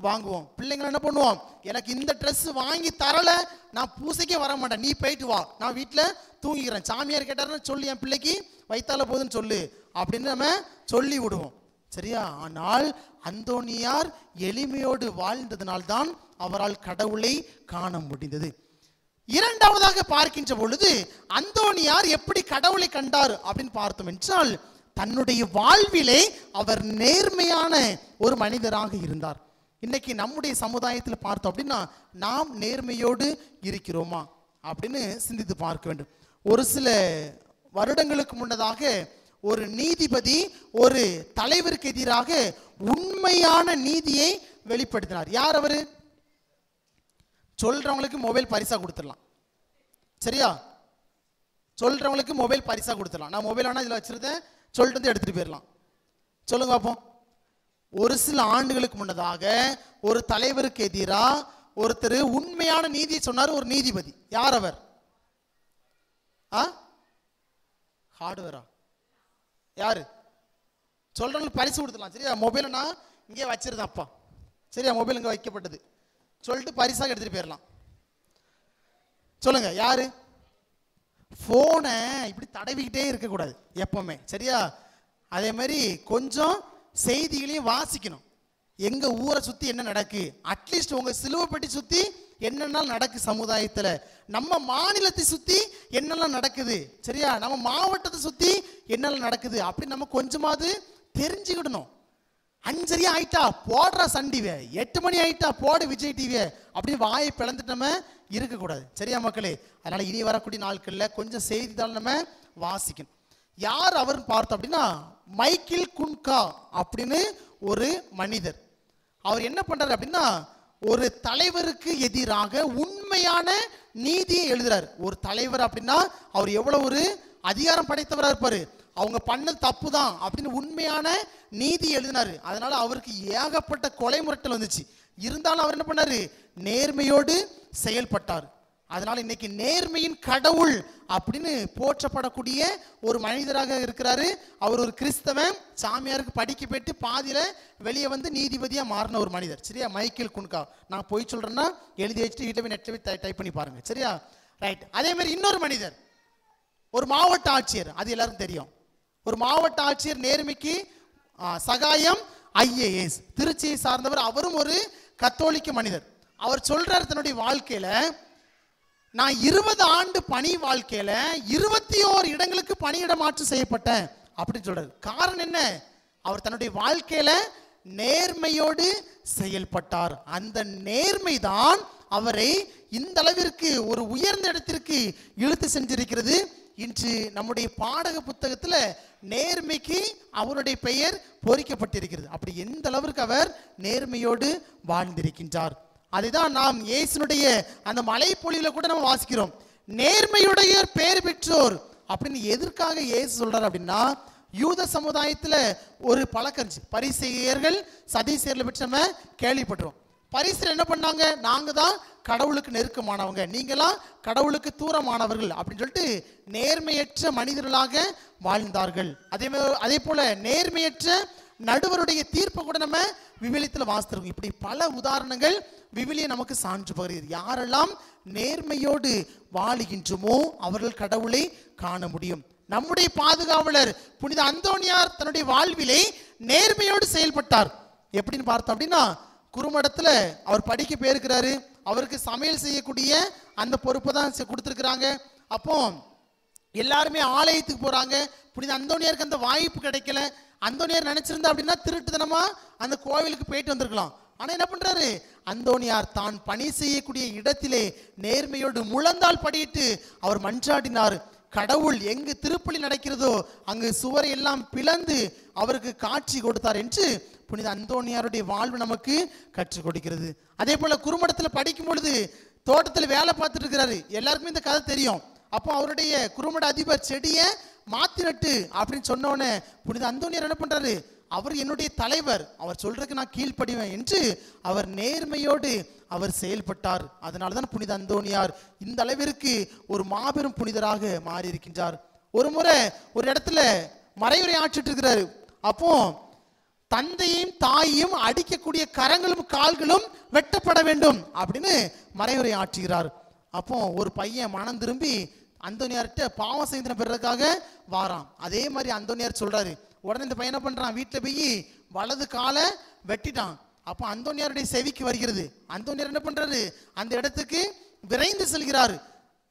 வாங்குவோம். பிள்ளைங்களை என்ன பண்ணுவோம்? எனக்கு இந்த ட்ரெஸ் வாங்கி தரல, நான் பூசைக்கே வர மாட்டேன், நீ போயிட்டு வா, நான் வீட்டில் தூங்கிக்கிறேன். சாமியார் கேட்டாருன்னு சொல்லி என் பிள்ளைக்கு வைத்தால போதுன்னு சொல்லு அப்படின்னு நம்ம சொல்லி விடுவோம். சரியா? ஆனால் அந்தோனியார் எளிமையோடு வாழ்ந்ததனால்தான் அவரால் கடவுளை காண முடிந்தது. இரண்டாவதாக பார்க்கின்ற பொழுது அந்தோனியார் எப்படி கடவுளை கண்டார் அப்படின்னு பார்த்தோம் என்றால், தன்னுடைய வாழ்விலே அவர் நேர்மையான ஒரு மனிதராக இருந்தார். இன்னைக்கு நம்முடைய சமுதாயத்தில் பார்த்தோம் அப்படின்னா, நாம் நேர்மையோடு இருக்கிறோமா அப்படின்னு சிந்தித்து பார்க்க வேண்டும். ஒரு சில வருடங்களுக்கு முன்னதாக ஒரு நீதிபதி ஒரு தலைவருக்கு எதிராக உண்மையான நீதியை வெளிப்படுத்தினார். யார் அவரு? சொல்றவங்களுக்கு மொபைல் பரிசா கொடுத்துடலாம். சரியா? சொல்றவங்களுக்கு மொபைல் பரிசா கொடுத்துடலாம். நான் மொபைல் ஆனா இதுல வச்சிருந்தேன், சொல்லிட்டு வந்து எடுத்துட்டு போயிடலாம். சொல்லுங்க பார்ப்போம். ஒரு சில ஆண்டுகளுக்கு முன்னதாக ஒரு தலைவருக்கு எதிராக ஒருத்தர் உண்மையான நீதியை சொன்னார். ஒரு நீதிபதி. யார் அவர்? ஹார்ட்வேரா? யாரு? சொல்றவங்களுக்கு பரிசு கொடுத்துடலாம். சரியா? மொபைலை நான் இங்கே வச்சிருந்தேன் அப்பா. சரியா? மொபைல் இங்கே வைக்கப்பட்டது சொல்லிட்டு பரிசாக எடுத்துட்டு போயிடலாம். சொல்லுங்க யாரு? போனை இப்படி தடவிக்கிட்டே இருக்கக்கூடாது எப்பவுமே. சரியா? அதே மாதிரி கொஞ்சம் செய்திகளையும் வாசிக்கணும். எங்க ஊரை சுத்தி என்ன நடக்கு, அட்லீஸ்ட் உங்க சிலுவைப்பட்டி சுத்தி என்னென்ன நடக்கு சமுதாயத்துல, நம்ம மாநிலத்தை சுத்தி என்னெல்லாம் நடக்குது, சரியா, நம்ம மாவட்டத்தை சுத்தி என்னெல்லாம் நடக்குது அப்படி நம்ம கொஞ்சமாவது தெரிஞ்சுக்கிடணும். 5:30 ஆயிட்டா போடுற சன் டிவியை, 8 மணி ஆயிட்டா போடு விஜய் டிவியை அப்படி வாயை பிளந்துட்டு நம்ம இருக்கக்கூடாது. சரியா மக்களே? அதனால இனி வரக்கூடிய நாட்கள்ல கொஞ்சம் செய்தித்தாள் நம்ம வாசிக்கணும். யார் அவர் பார்த்தோம் அப்படின்னா, மைக்கேல் குன்கா அப்படின்னு ஒரு மனிதர். அவர் என்ன பண்றாரு அப்படின்னா, ஒரு தலைவருக்கு எதிராக உண்மையான நீதியை எழுதுறாரு. ஒரு தலைவர் அப்படின்னா அவர் எவ்வளவு ஒரு அதிகாரம் படைத்தவரா இருப்பாரு. அவங்க பண்ணது தப்பு தான் அப்படின்னு உண்மையான நீதி எழுதினாரு. அதனால அவருக்கு ஏகப்பட்ட கொலை முரட்டல் வந்துச்சு. இருந்தாலும் அவர் என்ன பண்ணாரு? நேர்மையோடு செயல்பட்டார். அதனால இன்னைக்கு நேர்மையின் கடவுள் அப்படின்னு போற்றப்படக்கூடிய ஒரு மனிதராக இருக்கிறாரு. அவர் ஒரு கிறிஸ்தவன், சாமியாருக்கு படிக்க போயிட்டு பாதியில வெளியே வந்து நீதிபதியா மாறின ஒரு மனிதர். சரியா? மைக்கேல் குன்கா. நான் போய் சொல்றேன்னா எழுதி வச்சுட்டு வீட்டில் போய் நெட்ல போய் டைப் பண்ணி பாருங்க. சரியா? ரைட். அதே மாதிரி இன்னொரு மனிதர், ஒரு மாவட்ட ஆட்சியர், அது எல்லாருக்கும் தெரியும். ஒரு மாவட்ட ஆட்சியர் நேர்மைக்கு சகாயம் IAS, திருச்சியை சார்ந்தவர். அவரும் ஒரு கத்தோலிக்க மனிதர். அவர் சொல்றார் தன்னுடைய வாழ்க்கையில, நான் 20 ஆண்டு பணி வாழ்க்கையில 21 இடங்களுக்கு பணியிட மாற்றம் செய்யப்பட்டேன் அப்படின்னு சொல்றாரு. காரணம் என்ன? அவர் தன்னுடைய வாழ்க்கையில நேர்மையோடு செயல்பட்டார். அந்த நேர்மைதான் அவரை இந்த அளவிற்கு ஒரு உயர்ந்த இடத்திற்கு இழுத்து சென்றிருக்கிறது. இன்று நம்முடைய பாடக புத்தகத்துல நேர்மைக்கு அவருடைய பெயர் பொறிக்கப்பட்டிருக்கிறது. அப்படி எந்த அளவிற்கு அவர் நேர்மையோடு வாழ்ந்திருக்கின்றார். அதுதான் நாம் இயேசுனுடைய அந்த மலைப்பொழியில கூட நம்ம வாசிக்கிறோம். நேர்மையுடைய பேர் பெற்றோர் அப்படின்னு எதற்காக இயேசு சொல்றாரு அப்படின்னா, யூத சமுதாயத்துல ஒரு பழக்கம், பரிசேயர்கள் சதீசேயர்களை பற்றி நம்ம கேள்விப்பட்டோம். பரிசேயர் என்ன பண்ணாங்க? நாங்க தான் கடவுளுக்கு நெருக்கமானவங்க, நீங்களாம் கடவுளுக்கு தூரமானவர்கள் அப்படின்னு சொல்லிட்டு நேர்மையற்ற மனிதர்களாக வாழ்ந்தார்கள். அதே போல நேர்மையற்ற நடுவருடைய தீர்ப்பை கூட நம்ம விவிலியத்தில் வாசித்திருக்கோம். இப்படி பல உதாரணங்கள் விவிலியம் நமக்கு சான்று பகிர்கிறது. யாரெல்லாம் நேர்மையோடு வாழுகின்றோமோ அவர்கள் கடவுளை காண முடியும். நம்முடைய பாதுகாவலர் புனித அந்தோனியார் தன்னுடைய வாழ்விலை நேர்மையோடு செயல்பட்டார். எப்படின்னு பார்த்தோம் அப்படின்னா, குறுமடத்துல அவர் படிக்க போயிருக்கிறாரு. அவருக்கு சமையல் செய்யக்கூடிய அந்த பொறுப்பை தான் கொடுத்துருக்குறாங்க. அப்போ எல்லாருமே ஆலயத்துக்கு போறாங்க. புனித அந்தோனியாருக்கு அந்த வாய்ப்பு கிடைக்கல. அந்தோனியார் நினைச்சிருந்தா அப்படின்னா திருட்டுத்தனமா அந்த கோவிலுக்கு போயிட்டு வந்திருக்கலாம். ஆனா என்ன பண்றாரு? அந்தோனியார் தான் பணி செய்யக்கூடிய இடத்திலே நேர்மையோடு முழந்தால் படியிட்டு அவர் மன்றாடினார். கடவுள் எங்கு திருப்பலி நடக்கிறதோ அங்கு சுவரை எல்லாம் பிளந்து அவருக்கு காட்சி கொடுத்தார் என்று புனித அந்தோனியாருடைய வாழ்வு நமக்கு கற்றுக் கொடுக்கிறது. அதே போல குறுமடத்துல படிக்கும் பொழுது தோட்டத்தில் வேலை பார்த்துட்டு இருக்கிறாரு. எல்லாருக்குமே இந்த கதை தெரியும். அப்போ அவருடைய குறுமட அதிபர் செடியை மாத்தி நட்டு அப்படின்னு சொன்னோன்னே புனித அந்தோனியார் என்ன பண்றாரு? அவர் என்னுடைய தலைவர், அவர் சொல்றதுக்கு நான் கீழ்ப்படிவேன் என்று அவர் நேர்மையோடு அவர் செயல்பட்டார். அதனால்தான் புனித அந்தோனியார் இந்த அளவிற்கு ஒரு மாபெரும் புனிதராக மாறி இருக்கின்றார். ஒரு முறை ஒரு இடத்துல மறைவுரை ஆற்றிட்டு இருக்கிறாரு. அப்போ தந்தையும் தாயையும் அடிக்கக்கூடிய கரங்களும் கால்களும் வெட்டப்பட வேண்டும் அப்படின்னு மறைவுரை ஆற்றுகிறார். அப்போ ஒரு பையன் மனம் திரும்பி அந்தோனியார்கிட்ட பாவம் செய்தன பெறதுக்காக வாரான். அதே மாதிரி அந்தோனியார் சொல்றாரு. உடனே இந்த பையனை பண்றான், வீட்டில் போய் வலது காலை வெட்டிட்டான். அப்போ அந்தோனியாருடைய செவிக்கு வருகிறது. அந்தோனியார் என்ன பண்றாரு? அந்த இடத்துக்கு விரைந்து செல்கிறார்.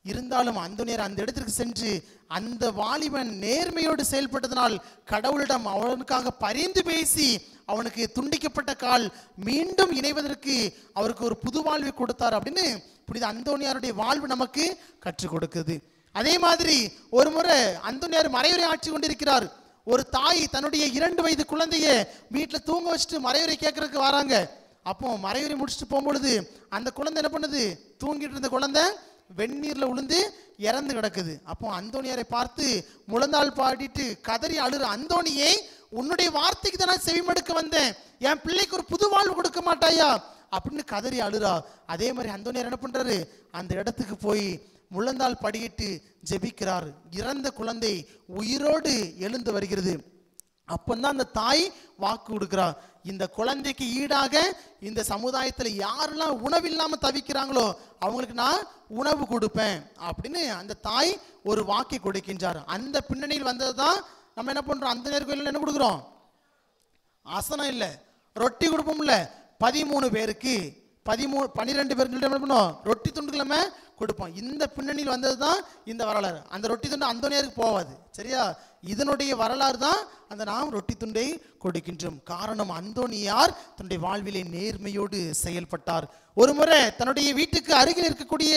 இருந்தாலும் அந்தோனியார் அந்த இடத்திற்கு சென்று அந்த வாலிபன் நேர்மையோடு செயல்பட்டதனால் கடவுளிடம் அவனுக்காக பரிந்து பேசி அவனுக்கு துண்டிக்கப்பட்ட கால் மீண்டும் இணைவதற்கு அவருக்கு ஒரு புது வாழ்வை கொடுத்தார் அப்படின்னு புனித அந்தோனியாருடைய வாழ்வு நமக்கு கற்றுக் கொடுக்குது. அதே மாதிரி ஒரு முறை அந்தோனியார் மறைவுரை ஆட்சி கொண்டிருக்கிறார். ஒரு தாய் தன்னுடைய 2 வயது குழந்தைய வீட்டில் தூங்க வச்சுட்டு மறைவுரை கேட்கறதுக்கு வராங்க. அப்போ மறைவுரை முடிச்சுட்டு போகும்பொழுது அந்த குழந்தை என்ன பண்ணுது? தூங்கிட்டு இருந்த குழந்தை வெந்நீர்ல உளுந்து இறந்து கிடக்குது. அப்போ அந்தோனியாரை பார்த்து முழந்தாள் பாடிட்டு கதறி அழுற, அந்தோனியை உன்னுடைய வார்த்தைக்கு தான் நான் செவிமடுக்க வந்தேன், என் பிள்ளைக்கு ஒரு புது வாழ்வு கொடுக்க மாட்டாயா அப்படின்னு கதறி அழுறா. அதே மாதிரி அந்தோனியார் என்ன பண்றாரு? அந்த இடத்துக்கு போய் முழந்தாள் படியிட்டு ஜெபிக்கிறார். இறந்த குழந்தை உயிரோடு எழுந்து வருகிறது. அப்பந்தான் அந்த தாய் வாக்கு கொடுக்கிறார், இந்த குழந்தைக்கு ஈடாக இந்த சமுதாயத்தில் யாரெல்லாம் உணவில்லாம தவிக்கிறாங்களோ அவங்களுக்கு நான் உணவு கொடுப்பேன் அப்படின்னு அந்த தாய் ஒரு வாக்கை கொடுக்கின்றார். அந்த பின்னணியில் வந்ததுதான் நம்ம என்ன பண்றோம்? அந்த நேரம் என்ன கொடுக்குறோம்? ஆசனம் இல்லை, ரொட்டி கொடுப்போம்ல. 13 பேருக்கு 12 பேருக்கு என்ன பண்ணுவோம்? ரொட்டி துண்டுகள் நம்ம கொடுப்போம். இந்த பின்னணியில் வந்தது தான் இந்த வரலாறு. அந்த ரொட்டி துண்டு அந்தோனியாருக்கு போவாது. சரியா? இதனுடைய வரலாறு தான் அந்த நாம் ரொட்டி துண்டை கொடுக்கின்றோம். காரணம், அந்தோனியார் தன்னுடைய வாழ்விலே நேர்மையோடு செயல்பட்டார். ஒரு முறை தன்னுடைய வீட்டுக்கு அருகில் இருக்கக்கூடிய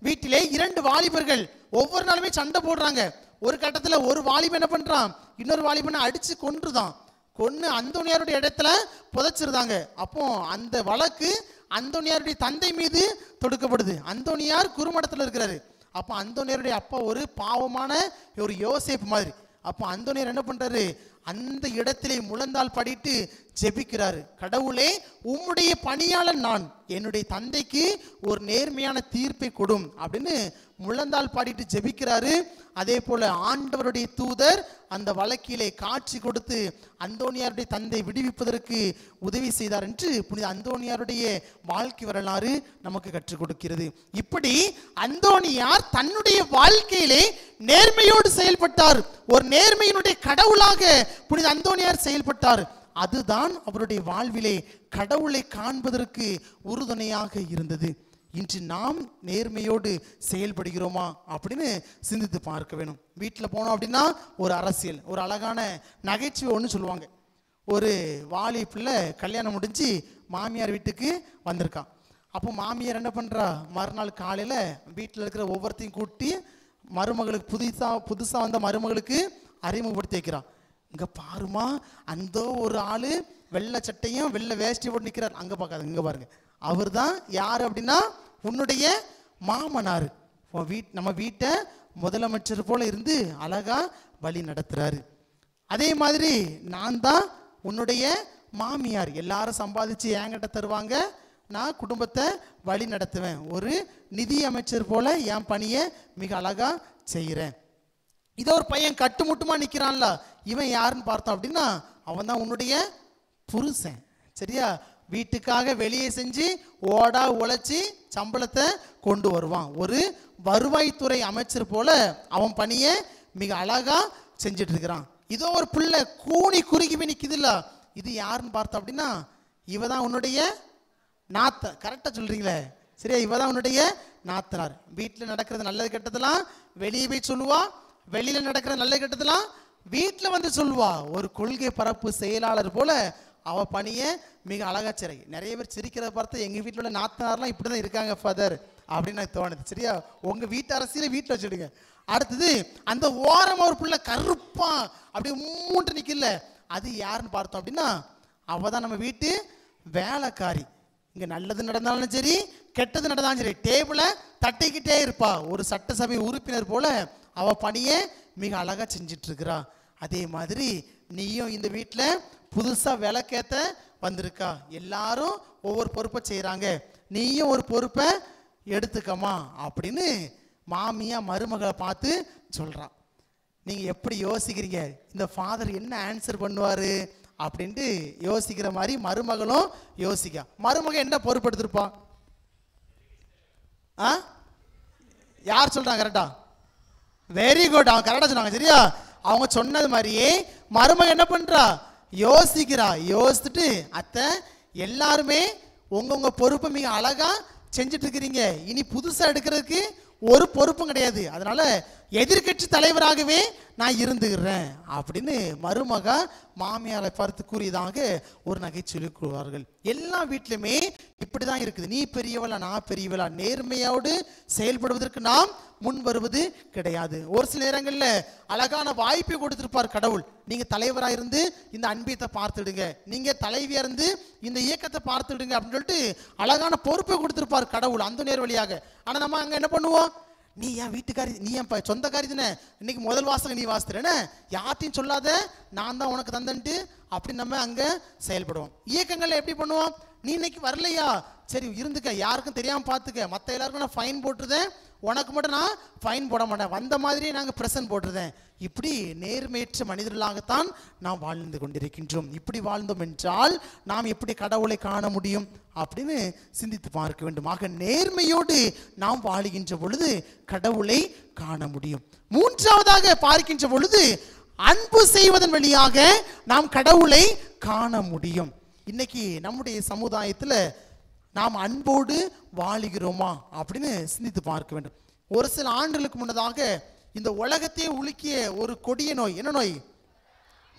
வீட்டிலே 2 வாலிபர்கள் ஒவ்வொரு நாளுமே சண்டை போடுறாங்க. ஒரு கட்டத்தில் ஒரு வாலிபன் என்ன பண்றான்? இன்னொரு வாலிபனை அடிச்சு கொன்றுதான். கொன்னு அந்தோனியாருடைய இடத்துல புதைச்சிருந்தாங்க. அப்போ அந்த வழக்கு அந்தோனியாருடைய தந்தை மீது தொடுக்கப்படுது. அந்தோனியார் குறுமடத்தில் இருக்கிறாரு. அப்போ அந்தோனியாருடைய அப்பா ஒரு பாவமான ஒரு யோசேப்பு மாதிரி. அப்போ அந்தோனியார் என்ன பண்றாரு, அந்த இடத்திலே முழந்தால் படிட்டு ஜெபிக்கிறாரு. கடவுளே, உம்முடைய பணியாளன் நான், என்னுடைய தந்தைக்கு ஒரு நேர்மையான தீர்ப்பை கொடும் அப்படின்னு முழந்தால் பாடிட்டு ஜெபிக்கிறாரு. அதே போல ஆண்டவருடைய தூதர் அந்த வழக்கிலே காட்சி கொடுத்து அந்தோனியாருடைய தந்தை விடுவிப்பதற்கு உதவி செய்தார் என்று புனித அந்தோனியாருடைய வாழ்க்கை வரலாறு நமக்கு கற்றுக் கொடுக்கிறது. இப்படி அந்தோனியார் தன்னுடைய வாழ்க்கையிலே நேர்மையோடு செயல்பட்டார். ஒரு நேர்மையினுடைய கடவுளாக புனித அந்தோனியார் செயல்பட்டார். அதுதான் அவருடைய வாழ்விலே கடவுளை காண்பதற்கு உறுதுணையாக இருந்தது. இன்று நாம் நேர்மையோடு செயல்படுகிறோமா அப்படின்னு சிந்தித்து பார்க்க வேணும். வீட்டில் போனோம் அப்படின்னா ஒரு அரசியல், ஒரு அழகான நகைச்சுவை ஒன்று சொல்லுவாங்க. ஒரு வாலி பிள்ளை கல்யாணம் முடிஞ்சு மாமியார் வீட்டுக்கு வந்திருக்கான். அப்போ மாமியார் என்ன பண்ணுறா, மறுநாள் காலையில் வீட்டில் இருக்கிற ஒவ்வொருத்தையும் கூட்டி மருமகளுக்கு புதுசாக வந்த மருமகளுக்கு அறிமுகப்படுத்தி வைக்கிறான். இங்கே பாருமா, அந்த ஒரு ஆள் வெள்ளை சட்டையும் வெள்ளை வேஷ்டி போட்டு நிற்கிறார். அங்கே பார்க்காது, இங்கே பாருங்க, அவர் தான் யார் அப்படின்னா உன்னுடைய மாமனார். நம்ம வீட்டை முதலமைச்சர் போல இருந்து அழகா வழி நடத்துறாரு. அதே மாதிரி நான் தான் உன்னுடைய மாமியார், எல்லாரும் சம்பாதிச்சு என்கிட்ட தருவாங்க, நான் குடும்பத்தை வழி நடத்துவேன், ஒரு நிதி அமைச்சர் போல என் பணியை மிக அழகா செய்கிறேன். இதோ ஒரு பையன் கட்டுமுட்டுமா நிற்கிறான்ல, இவன் யாருன்னு பார்த்தோம் அப்படின்னா அவன் தான் உன்னுடைய புருஷன். சரியா, வீட்டுக்காக வெளியே செஞ்சு ஓடா உழைச்சி சம்பளத்தை கொண்டு வருவான். ஒரு வருவாய்த்துறை அமைச்சர் போல அவன் பணியை மிக அழகா செஞ்சுட்டு இருக்கிறான். இதோ ஒரு பிள்ளை கூனி குறுகி நிற்குதுல்ல, இது யாருன்னு பார்த்தோம் அப்படின்னா இவ தான் உன்னுடைய நாத்த. கரெக்டாக சொல்றீங்களே, சரியா, இவ தான் உன்னுடைய நாத்தனார். வீட்டில் நடக்கிறது நல்லது கெட்டதெல்லாம் வெளியே போய் சொல்லுவா, வெளியில நடக்கிற நல்ல கெட்டதெல்லாம் வீட்டில் வந்து சொல்லுவா. ஒரு கொள்கை பரப்பு செயலாளர் போல அவ பணியை மிக அழகா சிறை. நிறைய பேர் சிரிக்கிறத பார்த்து எங்க வீட்டில் உள்ள நாத்தனார்லாம் இப்படிதான் இருக்காங்க ஃபாதர் அப்படின்னு எனக்கு தோணுது. சரியா, உங்க வீட்டு அரசியல வீட்டில் வச்சுடுங்க. அடுத்தது அந்த ஓரமா ஒரு பிள்ளை கருப்பா அப்படி மூன்று நிக்கல, அது யாருன்னு பார்த்தோம் அப்படின்னா அவ தான் நம்ம வீட்டு வேலைக்காரி. இங்க நல்லது நடந்தாலும் சரி கெட்டது நடந்தாலும் சரி டேபிளை தட்டிக்கிட்டே இருப்பா. ஒரு சட்டசபை உறுப்பினர் போல அவ பணியை மிக அழகா செஞ்சிட்டு இருக்கிறா. அதே மாதிரி நீயும் இந்த வீட்டில் புதுசா விளக்கேத்த வந்திருக்கா, எல்லாரும் ஒவ்வொரு பொறுப்பை செய்யறாங்க, நீயும் ஒரு பொறுப்பை எடுத்துக்கமா அப்படின்னு மாமியா மருமகளை பார்த்து சொல்றான். நீங்க எப்படி யோசிக்கிறீங்க, இந்த ஃபாதர் என்ன ஆன்சர் பண்ணுவாரு அப்படின்ட்டு யோசிக்கிற மாதிரி மருமகளும் யோசிக்க. மருமக என்ன பொறுப்பு எடுத்திருப்பான்? யார் சொல்றாங்க கரெக்டா? வெரி குட், அவங்க கரெக்டா சொன்னாங்க. சரியா, அவங்க சொன்னது மாதிரியே மருமக என்ன பண்றா, யோசிக்கிறா. யோசிச்சுட்டு அத்தை எல்லாருமே உங்க பொறுப்பை மிக அழகா செஞ்சுட்டு இருக்கிறீங்க, இனி புதுசா எடுக்கிறதுக்கு ஒரு பொறுப்பும் கிடையாது, அதனால எதிர்கட்சி தலைவராகவே நான் இருந்துகிறேன் அப்படின்னு மருமகா மாமியாரை பார்த்து கூறியதாக ஒரு நகைச்சுவை கூறுவார்கள். எல்லா வீட்டிலுமே இப்படிதான் இருக்குது. நீ பெரியவளா நான் பெரியவளா, நேர்மையோடு செயல்படுவதற்கு நாம் முன் வருவது கிடையாது. ஒரு சில நேரங்கள்ல அழகான வாய்ப்பை கொடுத்திருப்பார் கடவுள். நீங்க தலைவரா இருந்து இந்த அன்பியத்தை பார்த்துடுங்க, நீங்க தலைவியா இருந்து இந்த இயக்கத்தை பார்த்துடுங்க அப்படின்னு சொல்லிட்டு அழகான பொறுப்பை கொடுத்திருப்பார் கடவுள் அந்த நேர் வழியாக. ஆனா நம்ம அங்க என்ன பண்ணுவோம், நீ என் வீட்டுக்காரி, நீ என் சொந்தக்காரி தானே, இன்னைக்கு முதல் வாசகம் நீ வாசித்துறேன்னு யார்ட்டையும் சொல்லாத, நான் தான் உனக்கு தந்தன்ட்டு அப்படி நம்ம அங்க செயல்படுவோம். இயக்கங்கள்ல எப்படி பண்ணுவோம், நீ இன்னைக்கு வரலையா, சரி இருந்துக்க, யாருக்கும் தெரியாம பார்த்துக்க, மற்ற எல்லாருக்கும் நான் ஃபைன் போட்டுருதேன், உனக்கு மட்டும் நான் ஃபைன் போட மாட்டேன், வந்த மாதிரியே நாங்கள் பிரசன்ட் போட்டுருதேன். இப்படி நேர்மையற்ற மனிதர்களாகத்தான் நாம் வாழ்ந்து கொண்டிருக்கின்றோம். இப்படி வாழ்ந்தோம் என்றால் நாம் எப்படி கடவுளை காண முடியும் அப்படின்னு சிந்தித்து பார்க்க வேண்டும். ஆக நேர்மையோடு நாம் வாழுகின்ற பொழுது கடவுளை காண முடியும். மூன்றாவதாக பார்க்கின்ற பொழுது அன்பு செய்வதன் வழியாக நாம் கடவுளை காண முடியும். இன்னைக்கு நம்முடைய சமுதாயத்தில் நாம் அன்போடு வாழுகிறோமா அப்படின்னு சிந்தித்து பார்க்க வேண்டும். ஒரு சில ஆண்டுகளுக்கு முன்னதாக இந்த உலகத்தையே உலுக்கிய ஒரு கொடிய நோய், என்ன நோய்,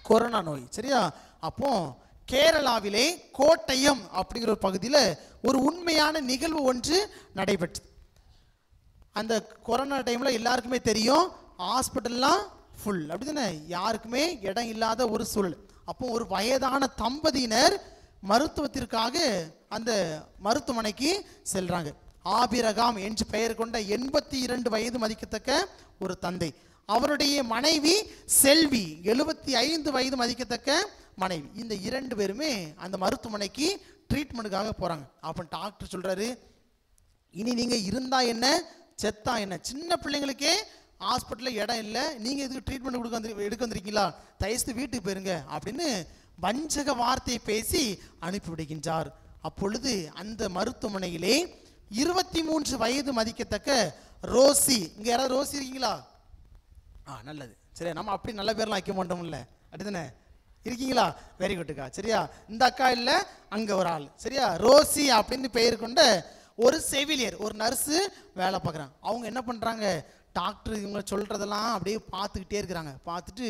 கொரோனா நோய். சரியா, அப்போ கேரளாவிலே கோட்டயம் அப்படிங்கிற ஒரு பகுதியில் ஒரு உண்மையான நிகழ்வு ஒன்று நடைபெற்றது. அந்த கொரோனா டைம்ல எல்லாருக்குமே தெரியும், ஹாஸ்பிட்டல்லாம் ஃபுல் அப்படி தானே, யாருக்குமே இடம் இல்லாத ஒரு சூழல். அப்போ ஒரு வயதான தம்பதியினர் மருத்துவத்திற்காக அந்த மருத்துவமனைக்கு செல்றாங்க. ஆபிரகாம் என்று பெயர் கொண்ட 82 வயது மதிக்கத்தக்க ஒரு தந்தை, அவருடைய மனைவி செல்வி 75 வயது மதிக்கத்தக்க மனைவி. இந்த 2 பேருமே அந்த மருத்துவமனைக்கு ட்ரீட்மெண்ட்டுக்காக போறாங்க. அப்ப டாக்டர் சொல்றாரு, இனி நீங்க இருந்தா என்ன செத்தா என்ன, சின்ன பிள்ளைங்களுக்கே ஹாஸ்பிட்டலில் இடம் இல்லை, நீங்க இதுக்கு ட்ரீட்மெண்ட் எடுக்க வந்திருக்கீங்களா, தயவுசெய்து வீட்டுக்கு போயிருங்க அப்படின்னு வஞ்சக வார்த்தையை பேசி அனுப்பிவிடுகின்றார். அப்பொழுது அந்த மருத்துவமனையிலே 23 வயது மதிக்கத்தக்க ரோசி, இங்க யாராவது ரோசி இருக்கீங்களா? நல்லது, சரியா, நம்ம அப்படி நல்ல பேர்லாம் வைக்க மாட்டோம்ல, அப்படிதானே, இருக்கீங்களா? வெரி குட்டுக்கா, சரியா. இந்த அக்கா இல்லை, அங்க ஒரு ஆள், சரியா, ரோசி அப்படின்னு பெயர் கொண்ட ஒரு செவிலியர், ஒரு நர்ஸு வேலை பார்க்குறாங்க. அவங்க என்ன பண்ணுறாங்க, டாக்டர் இவங்க சொல்கிறதெல்லாம் அப்படியே பார்த்துக்கிட்டே இருக்கிறாங்க. பார்த்துட்டு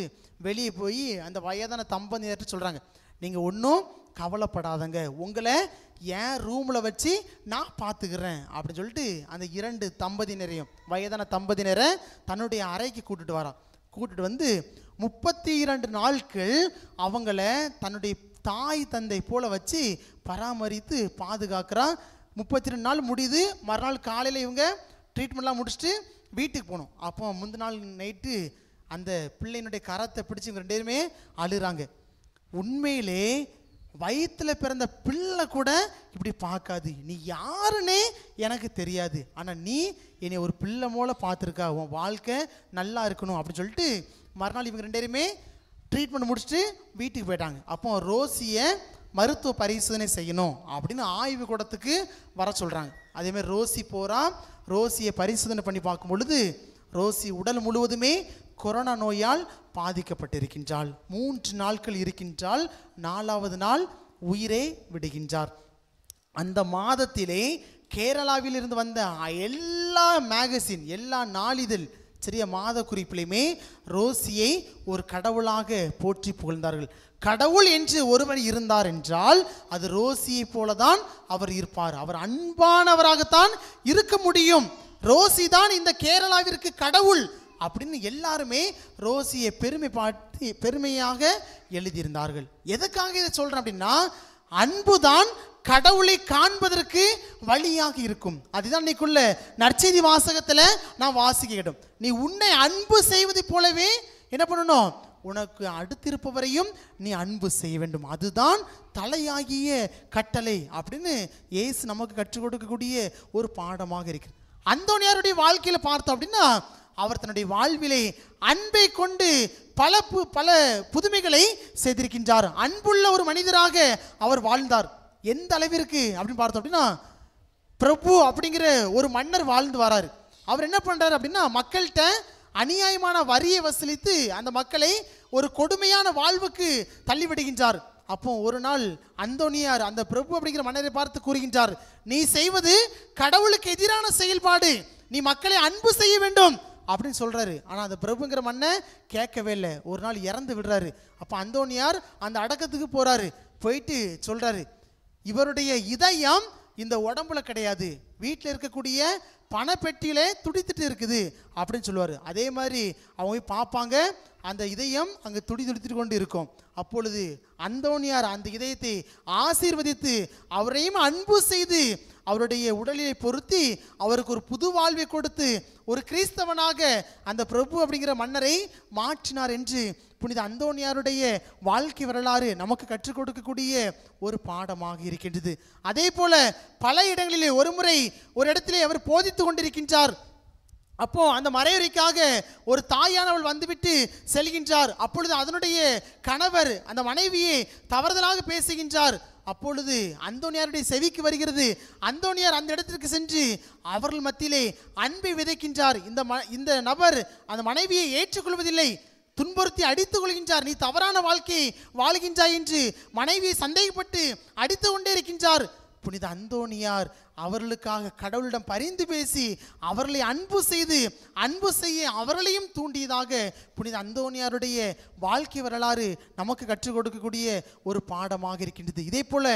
வெளியே போய் அந்த வயதான தம்பதியர்கிட்ட சொல்கிறாங்க, நீங்கள் ஒன்றும் கவலைப்படாதங்க, உங்களை என் ரூமில் வச்சு நான் பார்த்துக்கிறேன் அப்படின்னு சொல்லிட்டு அந்த 2 தம்பதியினரையும் வயதான தம்பதியினரை தன்னுடைய அறைக்கு கூட்டிட்டு வந்து 32 நாட்கள் அவங்கள தன்னுடைய தாய் தந்தை போல வச்சு பராமரித்து பாதுகாக்கிறான். 32 நாள் முடியுது. மறுநாள் காலையில் இவங்க ட்ரீட்மெண்ட்லாம் முடிச்சுட்டு வீட்டுக்கு போகணும். அப்போ முந்தின நாள் நைட்டு அந்த பிள்ளையினுடைய கரத்தை பிடிச்சி இவங்க 2 பேருமே அழுறாங்க. உண்மையிலே வயிற்றில் பிறந்த பிள்ளை கூட இப்படி பார்க்காது, நீ யாருன்னே எனக்கு தெரியாது, ஆனால் நீ என்னை ஒரு பிள்ளை போல பார்த்துருக்கா, உன் வாழ்க்கை நல்லா இருக்கணும் அப்படின்னு சொல்லிட்டு மறுநாள் இவங்க 2 பேருமே ட்ரீட்மெண்ட் முடிச்சுட்டு வீட்டுக்கு போயிட்டாங்க. அப்போ ரோசியை மருத்துவ பரிசோதனை செய்யணும் அப்படின்னு ஆய்வு கூடத்துக்கு வர சொல்கிறாங்க. அதேமாதிரி ரோசி போகிறா. ரோசியை பரிசோதனை பண்ணி பார்க்கும் பொழுது ரோசி உடல் முழுவதுமே கொரோனா நோயால் பாதிக்கப்பட்டிருக்கின்றாள். 3 நாட்கள் இருக்கின்றாள். 4வது நாள் உயிரே விடுகின்றார். அந்த மாதத்திலே கேரளாவில் இருந்து வந்த எல்லா மேகசின், எல்லா நாளிதழ், சரியா, மாத குறிப்பிலுமே ரோசியை ஒரு கடவுளாக போற்றி புகழ்ந்தார்கள். கடவுள் என்று ஒருவர் இருந்தார் என்றால் அது ரோசியை போலதான் அவர் இருப்பார். அவர் அன்பானவராகத்தான் இருக்க முடியும். ரோசி தான் இந்த கேரளாவிற்கு கடவுள் அப்படின்னு எல்லாருமே ரோசியை பெருமையாக எழுதியிருந்தார்கள். எதுக்காக இதை சொல்றேன் அப்படின்னா, அன்புதான் கடவுளை காண்பதற்கு வழியாக இருக்கும். அதுதான் இன்னைக்குள்ள நற்செய்தி வாசகத்துல நான் வாசிக்கிட்டோம். நீ உன்னை அன்பு செய்வது போலவே என்ன பண்ணணும், உனக்கு அடுத்திருப்பவரையும் நீ அன்பு செய்ய வேண்டும், அதுதான் தலையாகிய கட்டளை அப்படின்னு இயேசு நமக்கு கற்றுக் கொடுக்கக்கூடிய ஒரு பாடமாக இருக்கு. அந்தோனியாருடைய வாழ்க்கையில பார்த்தோம் அப்படின்னா, அவர் தன்னுடைய வாழ்விலே அன்பை கொண்டு பல புதுமைகளை செய்திருக்கின்றார். அன்புள்ள ஒரு மனிதராக அவர் வாழ்ந்தார். எந்த அளவிற்கு அப்படின்னு பார்த்தோம் அப்படின்னா, பிரபு அப்படிங்கிற ஒரு மன்னர் வாழ்ந்து வராரு. அவர் என்ன பண்றாரு அப்படின்னா, மக்கள்கிட்ட அநியாயமான வரியை வசூலித்து அந்த மக்களை ஒரு கொடுமையான வாழ்வுக்கு தள்ளிவிடுகின்றார். அப்போ ஒரு நாள் அந்தோனியார் அந்த பிரபு அப்படிங்கிற மன்னரை பார்த்து கூறுகின்றார், நீ செய்வது கடவுளுக்கு எதிரான செயல்பாடு, நீ மக்களை அன்பு செய்ய வேண்டும் அப்படின்னு சொல்றாரு. ஆனா அந்த பிரபுங்கிற மன்னன் கேட்கவே இல்லை. ஒரு நாள் இறந்து விடுறாரு. அப்ப அந்தோனியார் அந்த அடக்கத்துக்கு போறாரு. போயிட்டு சொல்றாரு, இவருடைய இதயம் இந்த உடம்புல கிடையாது, வீட்டில் இருக்கக்கூடிய பணப்பெட்டியிலே துடித்துட்டு இருக்குது அப்படின்னு சொல்லுவார். அதே மாதிரி அவங்க போய் பார்ப்பாங்க, அந்த இதயம் அங்கே துடித்துட்டு கொண்டு இருக்கும். அப்பொழுது அந்தோனியார் அந்த இதயத்தை ஆசீர்வதித்து அவரையும் அன்பு செய்து அவருடைய உடலிலே பொருத்தி அவருக்கு ஒரு புது வாழ்வை கொடுத்து ஒரு கிறிஸ்தவனாக அந்த பிரபு அப்படிங்கிற மன்னரை மாற்றினார் என்று புனித அந்தோனியாருடைய வாழ்க்கை வரலாறு நமக்கு கற்றுக் கொடுக்கக்கூடிய ஒரு பாடமாக இருக்கின்றது. அதே போல பல இடங்களிலே ஒருமுறை ஒரு இடத்திலே அவர் போதித்து கொண்டிருக்கின்றார். அப்போ அந்த மறையுறைக்காக ஒரு தாயானவள் வந்துவிட்டு செல்கின்றார். அப்பொழுது அதனுடைய கணவர் அந்த மனைவியை தவறுதலாக பேசுகின்றார். அப்பொழுது அந்தோனியாருடைய செவிக்கு வருகிறது. அந்தோனியார் அந்த இடத்திற்கு சென்று அவர்கள் மத்தியிலே அன்பை விதைக்கின்றார். இந்த நபர் அந்த மனைவியை ஏற்றுக்கொள்வதில்லை, துன்புறுத்தி அடித்துக் கொள்கின்றார். நீ தவறான வாழ்க்கையை வாழ்கின்றாய் என்று மனைவியை சந்தேகப்பட்டு அடித்து கொண்டே இருக்கின்றார். புனித அந்தோனியார் அவர்களுக்காக கடவுளிடம் பரிந்து பேசி அவர்களை அன்பு செய்ய அவர்களையும் தூண்டியதாக புனித அந்தோனியாருடைய வாழ்க்கை வரலாறு நமக்கு கற்றுக் கொடுக்கக்கூடிய ஒரு பாடமாக இருக்கின்றது. இதே போல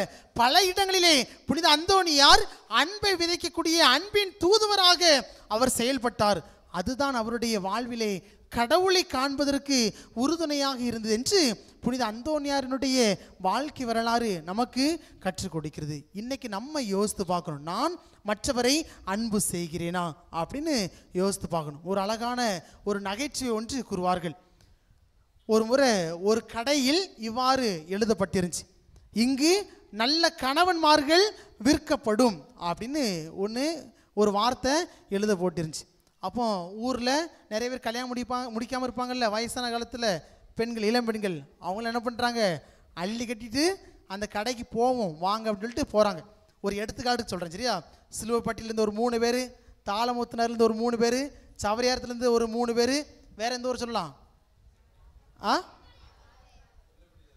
பல இடங்களிலே புனித அந்தோனியார் அன்பை விதைக்கக்கூடிய அன்பின் தூதுவராக அவர் செயல்பட்டார். அதுதான் அவருடைய வாழ்விலே கடவுளை காண்பதற்கு உறுதுணையாக இருந்தது என்று புனித அந்தோனியாரினுடைய வாழ்க்கை வரலாறு நமக்கு கற்றுக் கொடுக்கிறது. இன்னைக்கு நம்ம யோசித்து பார்க்கணும், நான் மற்றவரை அன்பு செய்கிறேனா அப்படின்னு யோசித்து பார்க்கணும். ஒரு அழகான ஒரு நகைச்சுவை ஒன்று கூறுவார்கள். ஒரு முறை ஒரு கடையில் இவ்வாறு எழுதப்பட்டிருந்துச்சு, இங்கு நல்ல கணவன்மார்கள் விற்கப்படும் அப்படின்னு ஒரு வார்த்தை எழுத போட்டிருந்துச்சு. அப்போ ஊரில் நிறைய பேர் கல்யாணம் முடிக்காமல் இருப்பாங்கல்ல, வயசான காலத்தில் பெண்கள், இளம் பெண்கள், அவங்கள என்ன பண்ணுறாங்க, அள்ளி கட்டிட்டு அந்த கடைக்கு போவோம் வாங்க அப்படின்னு சொல்லிட்டு போகிறாங்க. ஒரு எடுத்துக்காட்டு சொல்கிறேன் சரியா. சிலுவைப்பட்டியிலேருந்து ஒரு 3 பேர், தாளமுத்தினர்லேருந்து ஒரு 3 பேர், சவரியாரத்துலேருந்து ஒரு 3 பேர், வேற எந்த ஊர் சொல்லலாம்,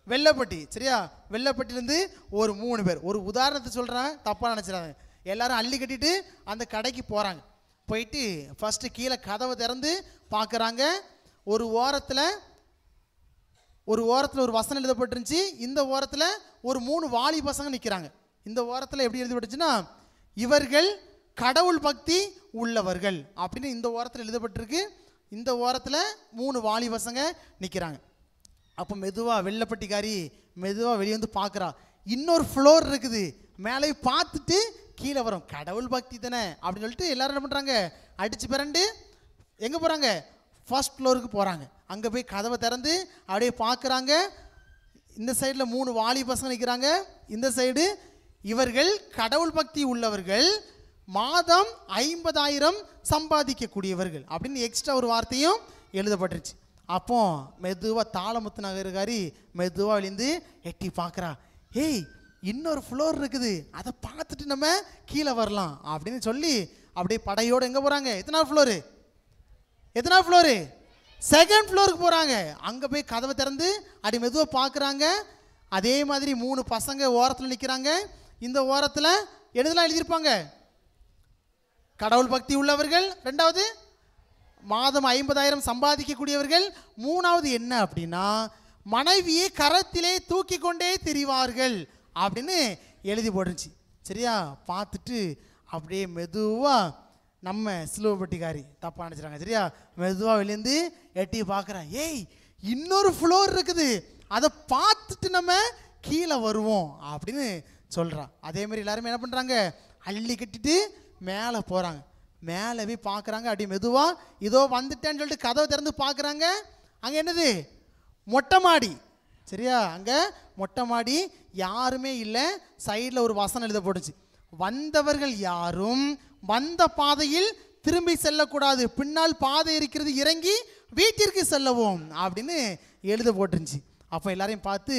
வெள்ளப்பட்டி சரியா. வெள்ளப்பட்டிலேருந்து ஒரு 3 பேர். ஒரு உதாரணத்தை சொல்கிறேன், தப்பாக நினச்சிடாங்க. எல்லாரும் அள்ளி கட்டிட்டு அந்த கடைக்கு போகிறாங்க. போயிட்டு ஃபஸ்ட்டு கீழே கதவை திறந்து பார்க்குறாங்க. ஒரு ஓரத்தில் ஒரு வசனம் எழுதப்பட்டிருந்துச்சு. இந்த ஓரத்தில் ஒரு 3 வாலி பசங்க நிற்கிறாங்க. இந்த ஓரத்தில் எப்படி எழுதப்பட்டுச்சுன்னா, இவர்கள் கடவுள் பக்தி உள்ளவர்கள் அப்படின்னு இந்த ஓரத்தில் எழுதப்பட்டிருக்கு. இந்த ஓரத்தில் 3 வாலி பசங்க நிற்கிறாங்க. அப்போ மெதுவாக வெள்ளப்பட்டிக்காரி மெதுவாக வெளியே வந்து பார்க்குறா, இன்னொரு ஃப்ளோர் இருக்குது, மேலே பார்த்துட்டு கீழே வரும், கடவுள் பக்தி தானே அப்படின்னு சொல்லிட்டு எல்லாரும் என்ன பண்ணுறாங்க, அடித்து பிறண்டு எங்கே போகிறாங்க, ஃபர்ஸ்ட் ஃப்ளோருக்கு போகிறாங்க. அங்கே போய் கதவை திறந்து அப்படியே பார்க்குறாங்க. இந்த சைடில் 3 வாலி பசங்க நிற்கிறாங்க, இந்த சைடு இவர்கள் கடவுள் பக்தி உள்ளவர்கள், மாதம் 50,000 சம்பாதிக்கக்கூடியவர்கள் அப்படின்னு எக்ஸ்ட்ரா ஒரு வார்த்தையும் எழுதப்பட்டுருச்சு. அப்போ மெதுவாக தாளமுத்து நகருக்காரி மெதுவாக விழுந்து எட்டி பார்க்குறா, ஏய் இன்னொரு ஃப்ளோர் இருக்குது, அதை பார்த்துட்டு நம்ம கீழே வரலாம் அப்படின்னு சொல்லி அப்படியே படையோடு எங்கே போகிறாங்க, எத்தனாவது ஃப்ளோரு, செகண்ட் ஃப்ளோருக்கு போகிறாங்க. அங்கே போய் கதவை திறந்து அப்படி மெதுவாக பார்க்குறாங்க. அதே மாதிரி 3 பசங்க ஓரத்தில் நிற்கிறாங்க. இந்த ஓரத்தில் எழுதலாம் எழுதியிருப்பாங்க, கடவுள் பக்தி உள்ளவர்கள், 2வது மாதம் 50,000 சம்பாதிக்கக்கூடியவர்கள், 3வது என்ன அப்படின்னா மனைவியை கரத்திலே தூக்கி கொண்டே திரிவார்கள் அப்படின்னு எழுதி போட்டுருச்சு சரியா. பார்த்துட்டு அப்படியே மெதுவாக நம்ம சிலுவைப்பட்டிக்காரி தப்பாக நினச்சிட்டாங்க சரியா. மெதுவாக வெளியேந்து எட்டி பார்க்குறா, ஏய் இன்னொரு ஃப்ளோர் இருக்குது, அதை பார்த்துட்டு நம்ம கீழே வருவோம் அப்படின்னு சொல்கிறா. அதே மாதிரி எல்லாருமே என்ன பண்ணுறாங்க, அள்ளி கட்டிட்டு மேலே போகிறாங்க. மேலே போய் பார்க்குறாங்க, அப்படியே மெதுவாக இதோ வந்துட்டேன்னு சொல்லிட்டு கதவை திறந்து பார்க்குறாங்க. அங்கே என்னது, மொட்டை மாடி சரியா. அங்கே மொட்டை மாடி, யாருமே இல்லை. சைடில் ஒரு வசனம் எழுத போட்டுச்சு, வந்தவர்கள் யாரும் வந்த பாதையில் திரும்பி செல்லக்கூடாது, பின்னால் பாதை இருக்கிறது, இறங்கி வீட்டிற்கு செல்லவும் அப்படின்னு எழுத போட்டுருந்துச்சு. அப்போ எல்லாரையும் பார்த்து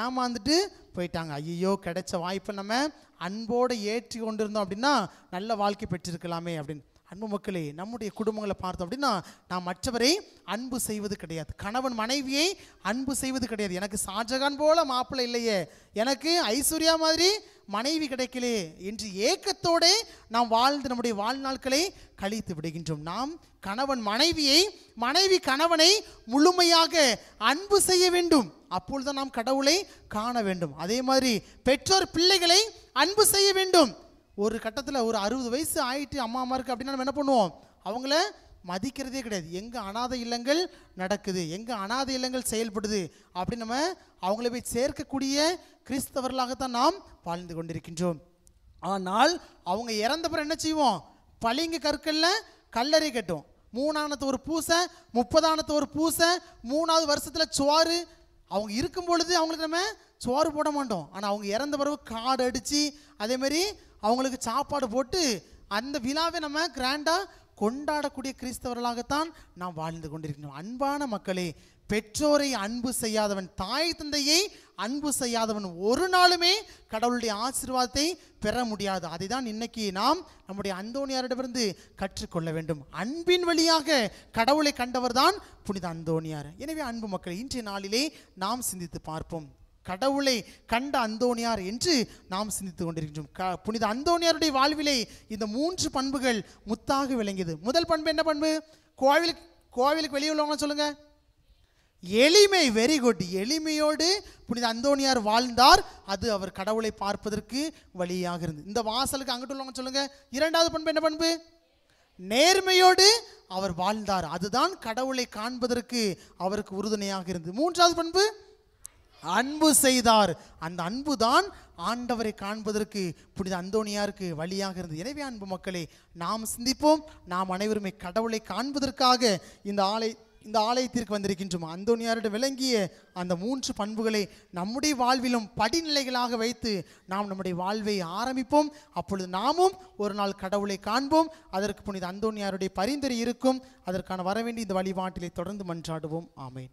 ஏமாந்துட்டு போயிட்டாங்க. ஐயோ கிடைச்ச வாய்ப்பை நம்ம அன்போடு ஏற்றி கொண்டிருந்தோம் அப்படின்னா நல்ல வாழ்க்கை பெற்றிருக்கலாமே அப்படின்னு. அன்பு மக்களே, நம்முடைய குடும்பங்களை பார்த்தோம் அப்படின்னா நான் மற்றவரை அன்பு செய்வது கிடையாது, கணவன் மனைவியை அன்பு செய்வது கிடையாது. எனக்கு ஷாஜகான் போல மாப்பிள்ளை இல்லையே, எனக்கு ஐஸ்வர்யா மாதிரி மனைவி கிடைக்கலே என்று ஏக்கத்தோடு நாம் வாழ்ந்து நம்முடைய வாழ்நாட்களை கழித்து விடுகின்றோம். நாம் கணவன் மனைவியை, மனைவி கணவனை முழுமையாக அன்பு செய்ய வேண்டும், அப்பொழுதுதான் நாம் கடவுளை காண வேண்டும். அதே மாதிரி பெற்றோர் பிள்ளைகளை அன்பு செய்ய வேண்டும். ஒரு கட்டத்தில் ஒரு 60 வயசு ஆயிட்டு அம்மாமாருக்கு அப்படின்னா நம்ம என்ன பண்ணுவோம், அவங்கள மதிக்கிறதே கிடையாது. எங்கே அனாதை இல்லங்கள் நடக்குது, எங்கே அனாதை இல்லங்கள் செயல்படுது அப்படின்னு நம்ம அவங்கள போய் சேர்க்கக்கூடிய கிறிஸ்தவர்களாகத்தான் நாம் வாழ்ந்து கொண்டிருக்கின்றோம். ஆனால் அவங்க இறந்த பிறகு என்ன செய்வோம், பளிங்கு கற்களில் கல்லறை கட்டும், 3ஆனத்து ஒரு பூசை, 30ஆனத்து ஒரு பூசை, 3வது வருஷத்தில் சோறு. அவங்க இருக்கும் பொழுது அவங்களுக்கு நம்ம சோறு போட மாட்டோம், ஆனால் அவங்க இறந்த பிறகு காடு அடித்து அதேமாரி அவங்களுக்கு சாப்பாடு போட்டு அந்த விழாவை நம்ம கிராண்டாக கொண்டாடக்கூடிய கிறிஸ்தவர்களாகத்தான் நாம் வாழ்ந்து கொண்டிருக்கிறோம். அன்பான மக்களே, பெற்றோரை அன்பு செய்யாதவன், தாய் தந்தையை அன்பு செய்யாதவன் ஒரு நாளுமே கடவுளுடைய ஆசீர்வாதத்தை பெற முடியாது. அதை தான் இன்னைக்கு நாம் நம்முடைய அந்தோனியாரிடமிருந்து கற்றுக்கொள்ள வேண்டும். அன்பின் வழியாக கடவுளை கண்டவர் தான் புனித அந்தோனியார். எனவே அன்பு மக்கள், இன்றைய நாளிலே நாம் சிந்தித்து பார்ப்போம், கடவுளை கண்ட அந்தோனியார் என்று நாம் சிந்தித்து கொண்டிருக்கின்றோம். புனித அந்தோனியாருடைய வாழ்விலே இந்த 3 பண்புகள் முத்தாக விளங்கியது. முதல் பண்பு என்ன பண்பு, கோவிலுக்கு வெளியே உள்ளவங்க சொல்லுங்க, எளிமை. Very good. எளிமையோடு புனித அந்தோனியார் வாழ்ந்தார், அது அவர் கடவுளை பார்ப்பதற்கு வழியாக இருந்தது. இந்த வாசலுக்கு அங்கிட்டு உள்ளவங்க சொல்லுங்க, 2வது பண்பு என்ன பண்பு, நேர்மையோடு அவர் வாழ்ந்தார், அதுதான் கடவுளை காண்பதற்கு அவருக்கு உறுதுணையாக இருந்தது. 3வது பண்பு, அன்பு செய்தார், அந்த அன்பு தான் ஆண்டவரை காண்பதற்கு புனித அந்தோனியாருக்கு வழியாக இருந்தது. எனவே அன்பு மக்களே, நாம் சிந்திப்போம், நாம் அனைவருமே கடவுளை காண்பதற்காக இந்த இந்த ஆலயத்திற்கு வந்திருக்கின்றோம். அந்தோனியாரிடம் விளங்கிய அந்த 3 பண்புகளை நம்முடைய வாழ்விலும் படிநிலைகளாக வைத்து நாம் நம்முடைய வாழ்வை ஆரம்பிப்போம். அப்பொழுது நாமும் ஒரு நாள் கடவுளை காண்போம். அதற்கு புனித அந்தோனியாருடைய பரிந்துரை இருக்கும். அதற்கான வரவேண்டிய இந்த வழிபாட்டிலை தொடர்ந்து மன்றாடுவோம். ஆமென்.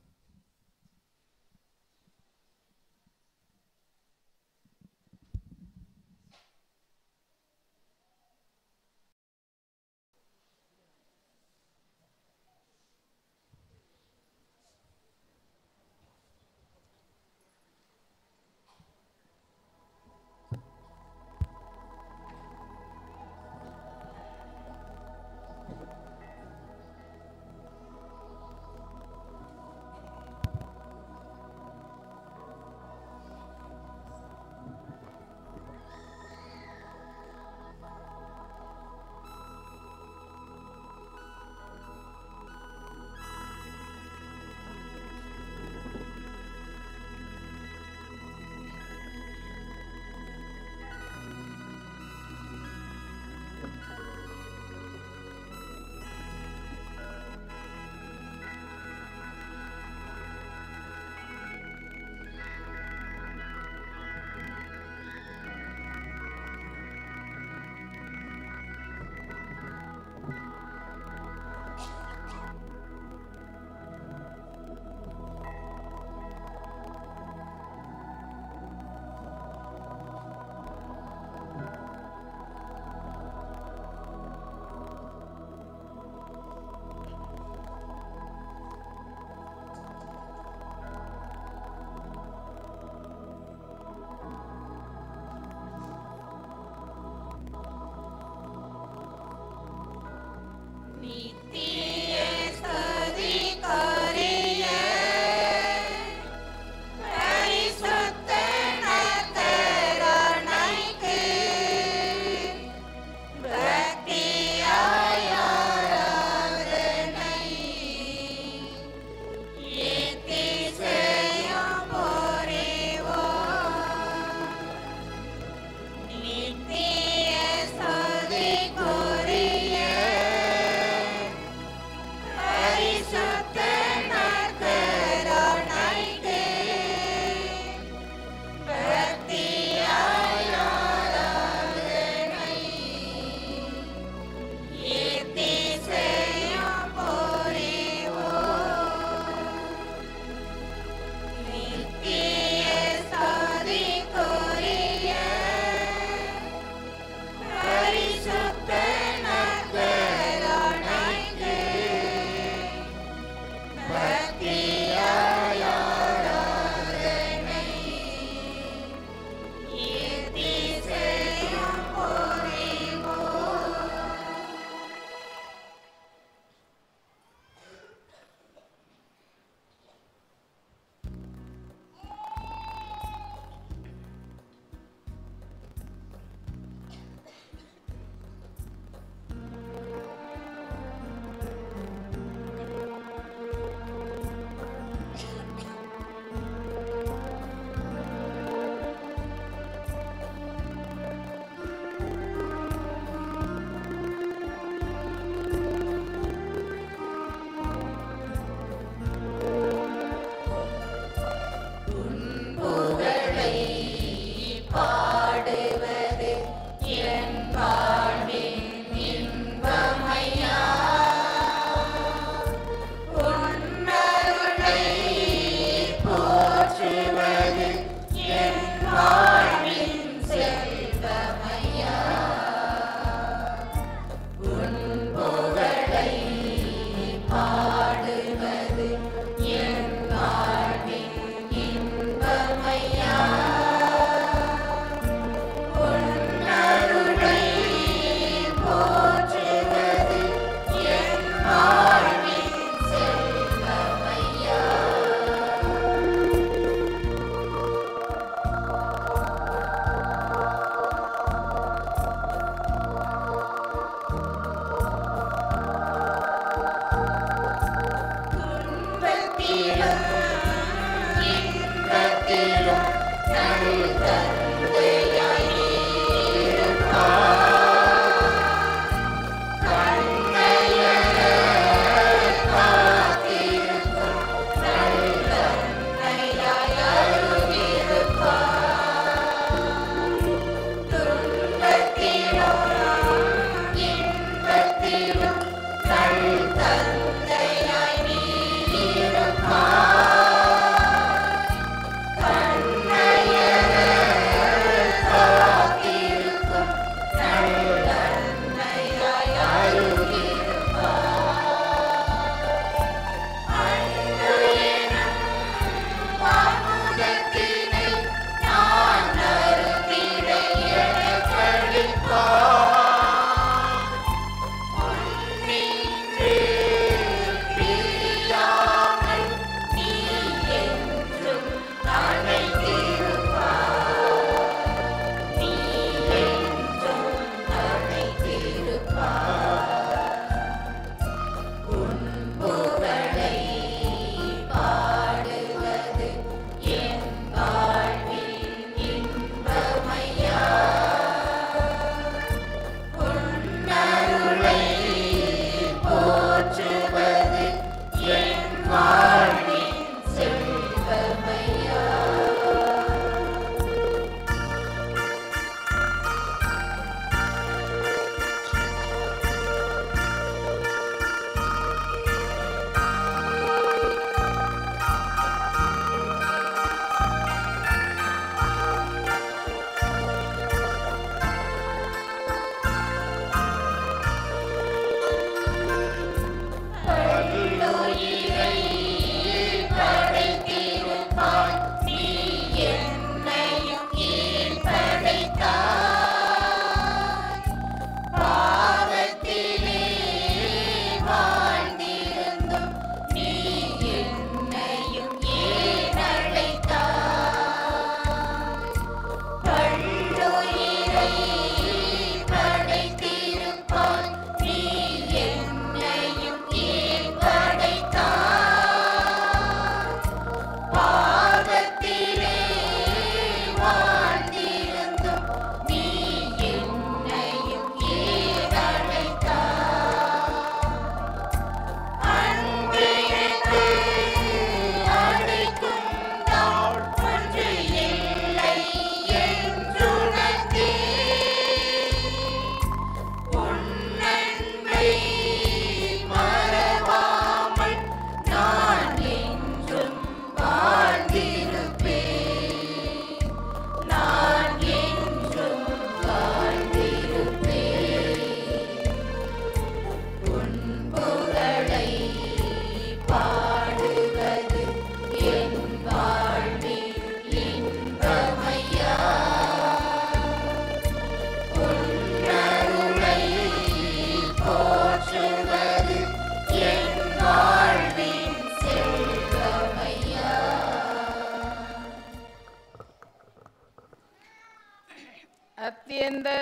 அத்தியந்த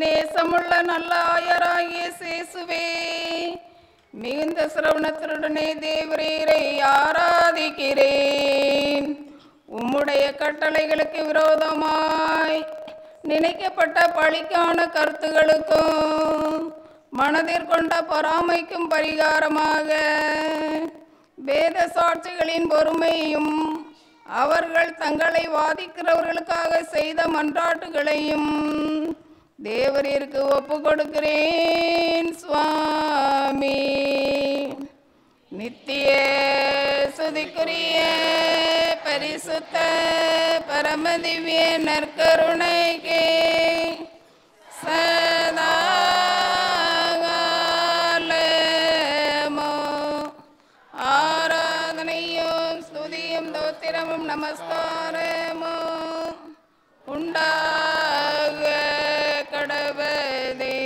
நேசமுள்ள நல்ல ஆயராகிய சேசுவே, மிகுந்த சிரவணத்துடனே தேவரீரை ஆராதிக்கிறேன். உம்முடைய கட்டளைகளுக்கு விரோதமாய் நினைக்கப்பட்ட பழிக்கான கருத்துகளுக்கும் மனதிற்கொண்ட பொறாமைக்கும் பரிகாரமாக வேத சாட்சிகளின் பொறுமையும் அவர்கள் தங்களை வாதிக்கிறவர்களுக்காக செய்த மன்றாட்டுகளையும் தேவரீருக்கு ஒப்பு கொடுக்கிறேன் சுவாமி. நித்திய சுதிக்குரிய பரிசுத்த பரமதிவ்ய நற்கருணைக்கு சதா ஆராதனையும் ஸ்துதியும் தோத்திரமும் நமஸ்காரமும் உண்டாக கடவுளே.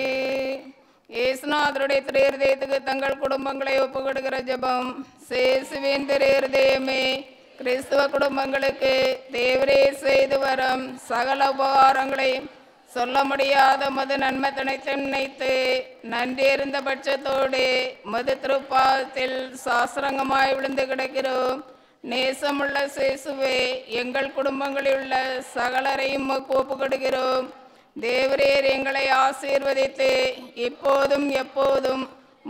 இயேசுநாதருடைய திரு தங்கள் குடும்பங்களை ஒப்புக்கொடுக்கிற ஜெபம். சேசுவின் திரு இருதயமே, கிறிஸ்துவ குடும்பங்களுக்கு தேவரே செய்து வரும் சகல உபகாரங்களையும் சொல்ல முடியாத மது நன்மை நினைத்து நன்றி இருந்த பட்சத்தோடு மது திருப்பாதத்தில் சாஸ்திரங்கமாய் விழுந்து கிடக்கிறோம். நேசமுள்ள சேசுவே, எங்கள் குடும்பங்களில் உள்ள சகலரையும் ஒப்பு கொடுக்கிறோம். தேவரீர் எங்களை ஆசீர்வதித்து இப்போதும் எப்போதும்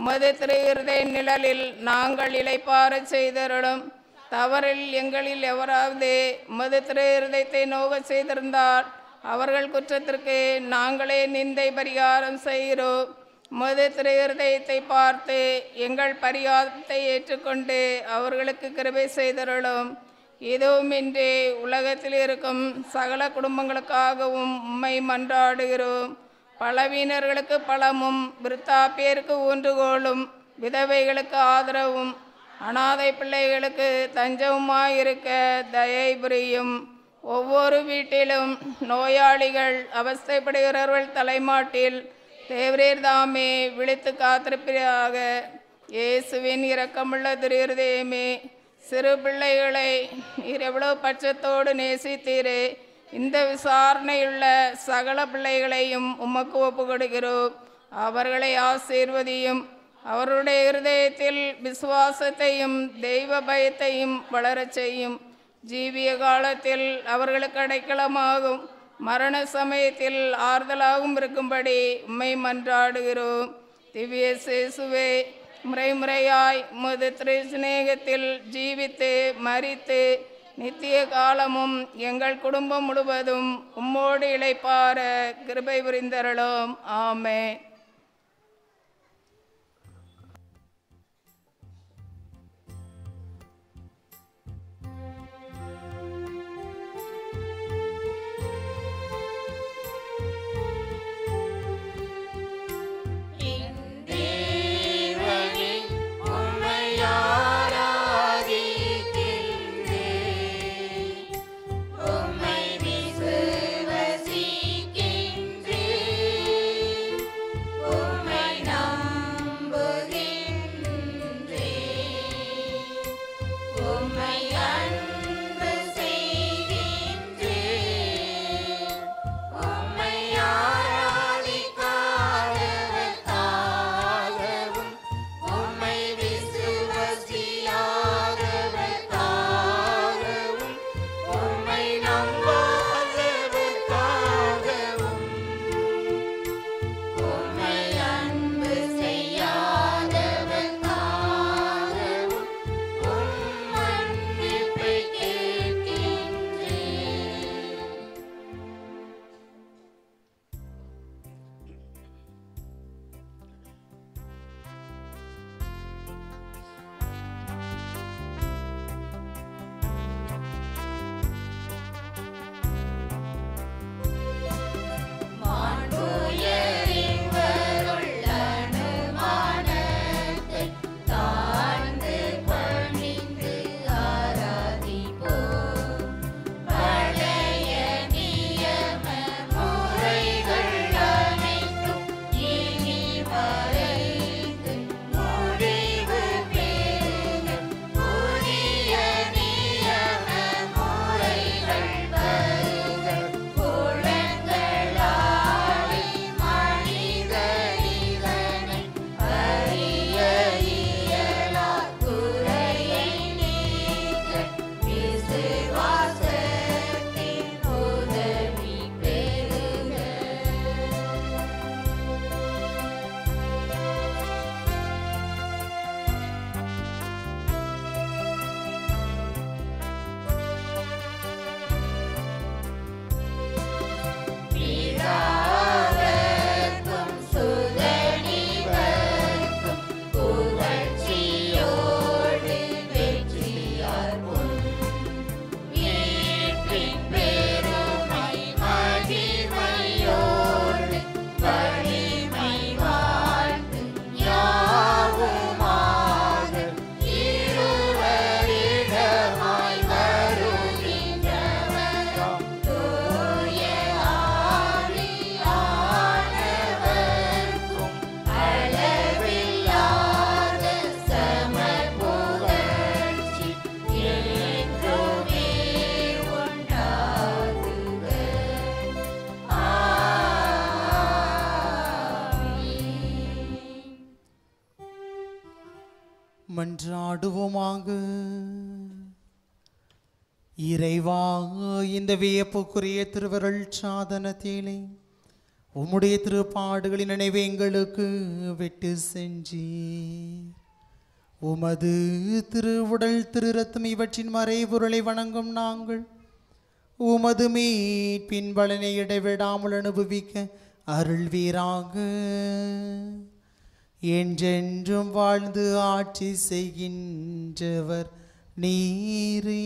மது திரு இருதய நிழலில் நாங்கள் இளைப்பாற செய்தருளும். தவறில் எங்களில் எவராவது மது திரு இருதயத்தை நோக செய்திருந்தால் அவர்கள் குற்றத்திற்கு நாங்களே நிந்தை பரிகாரம் செய்கிறோம். மது திரு இருதயத்தை பார்த்து எங்கள் பரிகாரத்தை ஏற்றுக்கொண்டு அவர்களுக்கு கிருபை செய்தருளும். இதுவுமின்றி உலகத்தில் இருக்கும் சகல குடும்பங்களுக்காகவும் உம்மை மன்றாடுகிறோம். பலவீனர்களுக்கு பலமும், விருத்தாப்பியருக்கு ஊன்றுகோலும், விதவைகளுக்கு ஆதரவும், அனாதை பிள்ளைகளுக்கு தஞ்சவுமாயிருக்க தயை புரியும். ஒவ்வொரு வீட்டிலும் நோயாளிகள் அவஸ்தைப்படுகிறவர்கள் தலைமாட்டில் தேவரீர் தாமே விழித்து காத்திருப்பீராக. இயேசுவின் இரக்கமுள்ள திரு இருதயமே, சிறு பிள்ளைகளை நீர் எவ்வளவு பட்சத்தோடு நேசித்தீரே, இந்த விசாரணையுள்ள சகல பிள்ளைகளையும் உமக்கு ஒப்பு கொடுக்கிறோம். அவர்களை ஆசீர்வதியும். அவருடைய இருதயத்தில் விசுவாசத்தையும் தெய்வ பயத்தையும் வளரச் செய்யும். ஜீவிய காலத்தில் அவர்களுக்கு அடைக்கலமாகும், மரண சமயத்தில் ஆறுதலாகவும் இருக்கும்படி உம்மை மன்றாடுகிறோம். திவ்ய சேசுவே, முறைமுறையாய் உமது திரு சிநேகத்தில் ஜீவித்து மரித்து நித்திய காலமும் எங்கள் குடும்பம் முழுவதும் உம்மோடு இளைப்பாற கிருபை புரிந்தருளும். ஆமென். மன்றாடுவோமாக. இறைவா, இந்த வியப்புக்குரிய திருவருள் சாதனத்திலே உம்முடைய திருப்பாடுகளின் நினைவை எங்களுக்கு விட்டு செஞ்சு உமது திருவுடல் திரு ரத்தம் இவற்றின் மறைபொருளை வணங்கும் நாங்கள் உமது மீட்பின் பலனை இடைவிடாமல் அனுபவிக்க அருள்வீராக. என்றென்றும் வாழ்ந்து ஆட்சி செய்கின்றவர் நீரே.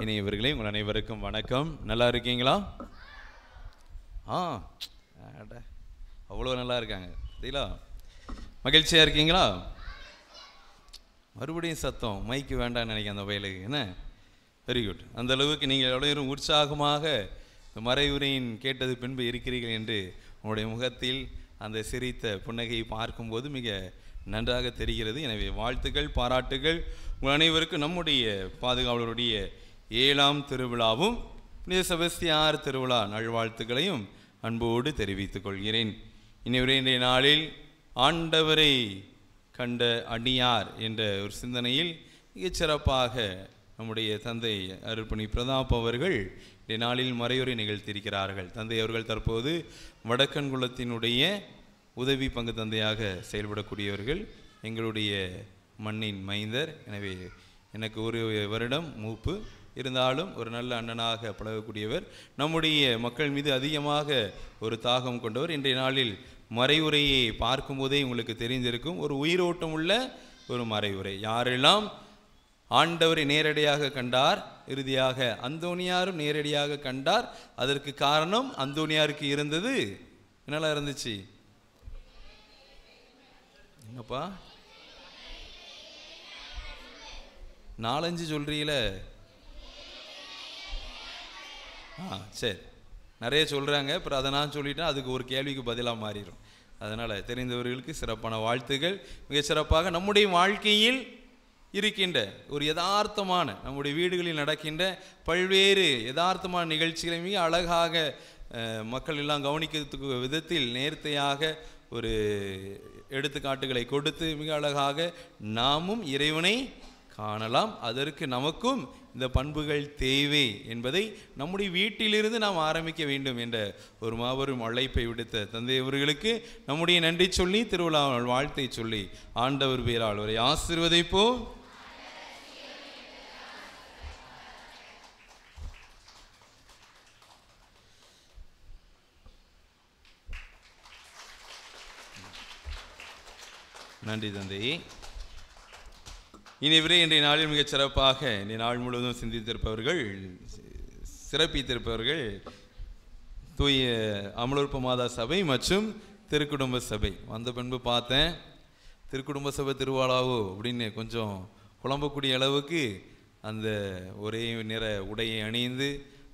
இனியவர்களே, உங்கள் அனைவருக்கும் வணக்கம். நல்லா இருக்கீங்களா? அவ்வளோ நல்லா இருக்காங்க. சரிங்களா? மகிழ்ச்சியாக இருக்கீங்களா? மறுபடியும் சத்தம் மைக்கு வேண்டாம்னு நினைக்கிறேன் அந்த வயலுக்கு. என்ன வெரி குட். அந்த அளவுக்கு நீங்கள் எவ்வளோ உற்சாகமாக மறைவுரையின் கேட்டது பின்பு இருக்கிறீர்கள் என்று உங்களுடைய முகத்தில் அந்த சிரித்த புன்னகையை பார்க்கும்போது மிக நன்றாக தெரிகிறது. எனவே வாழ்த்துக்கள், பாராட்டுகள் உங்கள் அனைவருக்கும். நம்முடைய பாதுகாவலருடைய 7ஆம் திருவிழாவும் புனித செபஸ்தியார் திருவிழா நல்வாழ்த்துக்களையும் அன்போடு தெரிவித்துக் கொள்கிறேன். இன்றைய நாளில் ஆண்டவரை கண்ட அடியார் என்ற ஒரு சிந்தனையில் மிகச்சிறப்பாக நம்முடைய தந்தை அருள்பணி பிரதாப் அவர்கள் இந்த நாளில் மறையுரை நிகழ்த்தியிருக்கிறார்கள். தந்தை அவர்கள் தற்போது வடக்கன்குளத்தினுடைய உதவி பங்கு தந்தையாக செயல்படக்கூடியவர்கள், எங்களுடைய மண்ணின் மைந்தர். எனவே எனக்கு ஒரு வருடம் மூப்பு இருந்தாலும் ஒரு நல்ல அண்ணனாக பழகக்கூடியவர், நம்முடைய மக்கள் மீது அதிகமாக ஒரு தாகம் கொண்டவர். இன்றைய நாளில் மறைவுரையை பார்க்கும்போதே உங்களுக்கு தெரிந்திருக்கும். ஒரு உயிரோட்டம் உள்ள ஒரு மறைவுரை. யாரெல்லாம் ஆண்டவரை நேரடியாக கண்டார், இறுதியாக அந்தோனியாரும் நேரடியாக கண்டார். அதற்கு காரணம் அந்தோனியாருக்கு இருந்தது என்னெல்லாம் இருந்துச்சு? என்னப்பா 4-5 சொல்றீங்கள? சரி, நிறைய சொல்கிறாங்க. அப்புறம் அதை நான் சொல்லிட்டேன், அதுக்கு ஒரு கேள்விக்கு பதிலாக மாறிடும். அதனால் தெரிந்தவர்களுக்கு சிறப்பான வாழ்த்துகள். மிக சிறப்பாக நம்முடைய வாழ்க்கையில் இருக்கின்ற ஒரு யதார்த்தமான, நம்முடைய வீடுகளில் நடக்கின்ற பல்வேறு யதார்த்தமான நிகழ்ச்சிகளை மிக அழகாக மக்கள் எல்லாம் கவனிக்கிறதுக்கு விதத்தில் நேர்த்தியாக ஒரு எடுத்துக்காட்டுகளை கொடுத்து மிக அழகாக நாமும் இறைவனை காணலாம். அதற்கு நமக்கும் இந்த பண்புகள் தேவை என்பதை நம்முடைய வீட்டிலிருந்து நாம் ஆரம்பிக்க வேண்டும் என்ற ஒரு மாபெரும் அழைப்பை விடுத்த தந்தை அவர்களுக்கு நம்முடைய நன்றி சொல்லி, திருவிழா வாழ்த்தை சொல்லி, ஆண்டவர் பேரால் அவரை ஆசீர்வதிப்போம். நன்றி தந்தை. இனிவரே இன்றைய நாளில் மிகச் சிறப்பாக இன்றைய நாள் முழுவதும் சிந்தித்திருப்பவர்கள், சிறப்பித்திருப்பவர்கள் தூய அமலோற்ப மாதா சபை மற்றும் திருக்குடும்ப சபை. வந்த பின்பு பார்த்தேன், திருக்குடும்ப சபை திருவாளாவோ அப்படின்னு கொஞ்சம் குழம்பக்கூடிய அளவுக்கு அந்த ஒரே நிற உடையை அணிந்து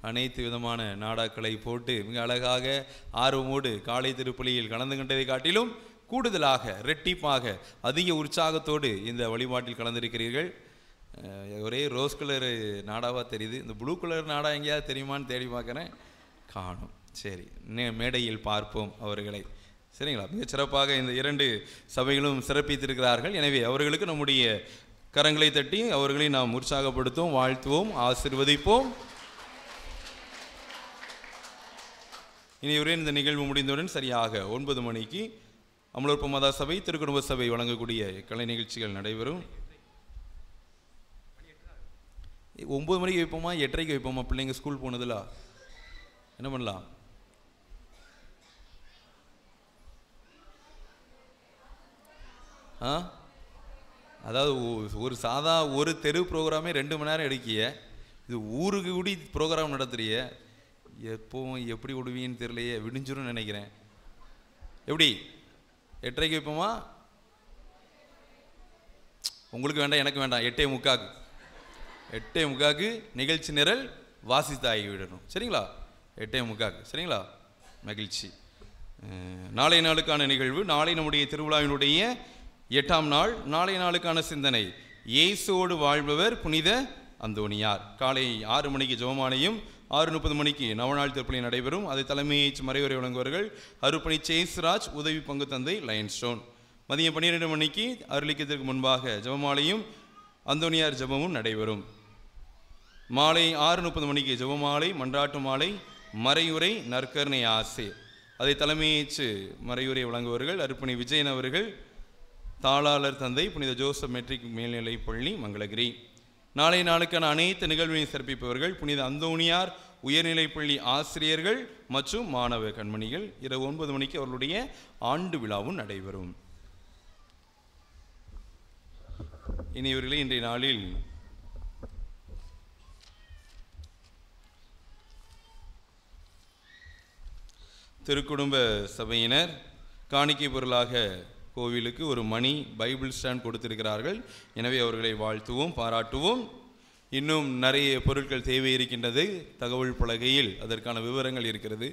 அனைத்து விதமான நாடாக்களை போட்டு மிக அழகாக ஆர்வமோடு காலை திருப்பலியில் கலந்து கொண்டதை காட்டிலும் கூடுதலாக ரெட்டிப்பாக அதிக உற்சாகத்தோடு இந்த வழிபாட்டில் கலந்திருக்கிறீர்கள். ஒரே ரோஸ் கலர் நாடாவாக தெரியுது. இந்த ப்ளூ கலர் நாடா எங்கேயாவது தெரியுமான்னு தேடி பார்க்குறேன், காணும். சரி, மேடையில் பார்ப்போம் அவர்களை. சரிங்களா? மிக சிறப்பாக இந்த 2 சபைகளும் சிறப்பித்திருக்கிறார்கள். எனவே அவர்களுக்கு நம்முடைய கரங்களை தட்டி அவர்களை நாம் உற்சாகப்படுத்துவோம், வாழ்த்துவோம், ஆசீர்வதிப்போம். இனி இந்த நிகழ்வு முடிந்தவுடன் சரியாக 9 மணிக்கு அமலோற்ப மாதா சபை திருக்குடும்ப சபை வழங்கக்கூடிய கலை நிகழ்ச்சிகள் நடைபெறும். 9 மணிக்கு வைப்போமா, 8:30க்கு வைப்போமா? பிள்ளைங்க ஸ்கூல் போனதுல என்ன பண்ணலாம்? அதாவது ஒரு தெரு ப்ரோக்ராமே 2 மணி நேரம் எடுக்கிய, இது ஊருக்கு கூடி ப்ரோக்ராம் நடத்துறிய. எப்போவும் எப்படி விடுவீன்னு தெரியலையே, விடிஞ்சிரும் நினைக்கிறேன். எப்படி 8:30க்கு வைப்போமா? உங்களுக்கு வேண்டாம், எனக்கு வேண்டாம். 8:45க்கு நிகழ்ச்சி நிரல் வாசித்தாகி விடணும். சரிங்களா? 8:45. சரிங்களா? மகிழ்ச்சி. நாளை நாளுக்கான நிகழ்வு. நாளை நம்முடைய திருவிழாவினுடைய 8ஆம் நாள். நாளை நாளுக்கான சிந்தனை, இயேசுவோடு வாழ்பவர் புனித அந்தோனியார். காலை 6 மணிக்கு ஜெபமாலையும் 6:30 மணிக்கு நவநாள் திருப்பலி நடைபெறும். அதை தலைமையை மறைவுரை வழங்குவார்கள் அருப்பணி சேஸ்ராஜ், உதவி பங்கு தந்தை லயன் ஸ்டோன். மதியம் 12 மணிக்கு அருளிக்கத்திற்கு முன்பாக ஜெபமாலையும் அந்தோனியார் ஜெபமும் நடைபெறும். மாலை 6:30 மணிக்கு ஜெபமாலை, மன்றாட்டு மாலை, மறையுரை, நற்கருணை ஆசை. அதை தலைமையேற்று மறையுரை வழங்குவார்கள் அருப்பணி விஜயன் அவர்கள், தாளாளர் தந்தை புனித ஜோசப் மெட்ரிக் மேல்நிலைப் பள்ளி மங்களகிரி. நாளை நாளுக்கான அனைத்து நிகழ்வுகளையும் சிறப்பிப்பவர்கள் புனித அந்தோனியார் உயர்நிலைப்பள்ளி ஆசிரியர்கள் மற்றும் மாணவ கண்மணிகள். இரவு 9 மணிக்கு அவர்களுடைய ஆண்டு விழாவும் நடைபெறும். இனி இவர்களே இன்றைய நாளில் திருக்குடும்ப சபையினர் காணிக்கை பொருளாக கோவிலுக்கு ஒரு மணி, பைபிள் ஸ்டாண்ட் கொடுத்திருக்கிறார்கள். எனவே அவர்களை வாழ்த்துவோம், பாராட்டுவோம். இன்னும் நிறைய பொருட்கள் தேவை இருக்கின்றது. தகவல் பலகையில் அதற்கான விவரங்கள் இருக்கிறது.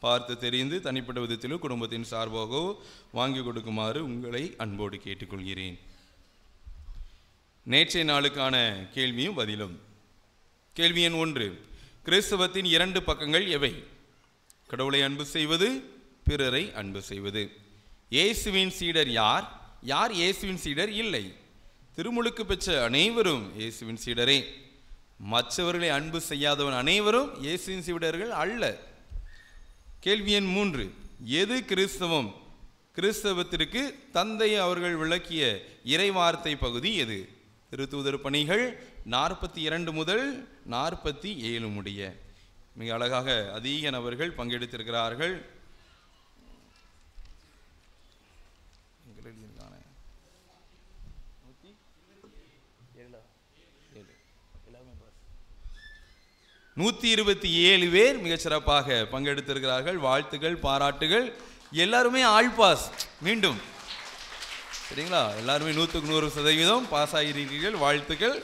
பார்த்து தெரிந்து தனிப்பட்ட விதத்திலும் குடும்பத்தின் சார்பாகவோ வாங்கி கொடுக்குமாறு உங்களை அன்போடு கேட்டுக்கொள்கிறேன். நேற்றைய நாளுக்கான கேள்வியும் பதிலும். கேள்வி எண் 1, கிறிஸ்தவத்தின் 2 பக்கங்கள் எவை? கடவுளை அன்பு செய்வது, பிறரை அன்பு செய்வது. இயேசுவின் சீடர் யார்? யார் இயேசுவின் சீடர் இல்லை? திருமுழுக்கு பெற்ற அனைவரும் இயேசுவின் சீடரே. மற்றவர்களை அன்பு செய்யாதவன் அனைவரும் இயேசுவின் சீடர்கள் அல்ல. கேள்வி எண் 3, எது கிறிஸ்தவம்? கிறிஸ்தவத்திற்கு தந்தை அவர்கள் விளக்கிய இறைவார்த்தை பகுதி எது? திருத்தூதர் பணிகள் 42 முதல் 47 முடிய. மிக அழகாக அதிக நபர்கள் பங்கெடுத்திருக்கிறார்கள். 127 பேர் மிகச்சிறப்பாக பங்கெடுத்திருக்கிறார்கள். வாழ்த்துக்கள், பாராட்டுகள். எல்லாருமே ஆல் பாஸ். மீண்டும் சரிங்களா? எல்லாருமே 100% பாஸ் ஆகிறீர்கள். வாழ்த்துக்கள்.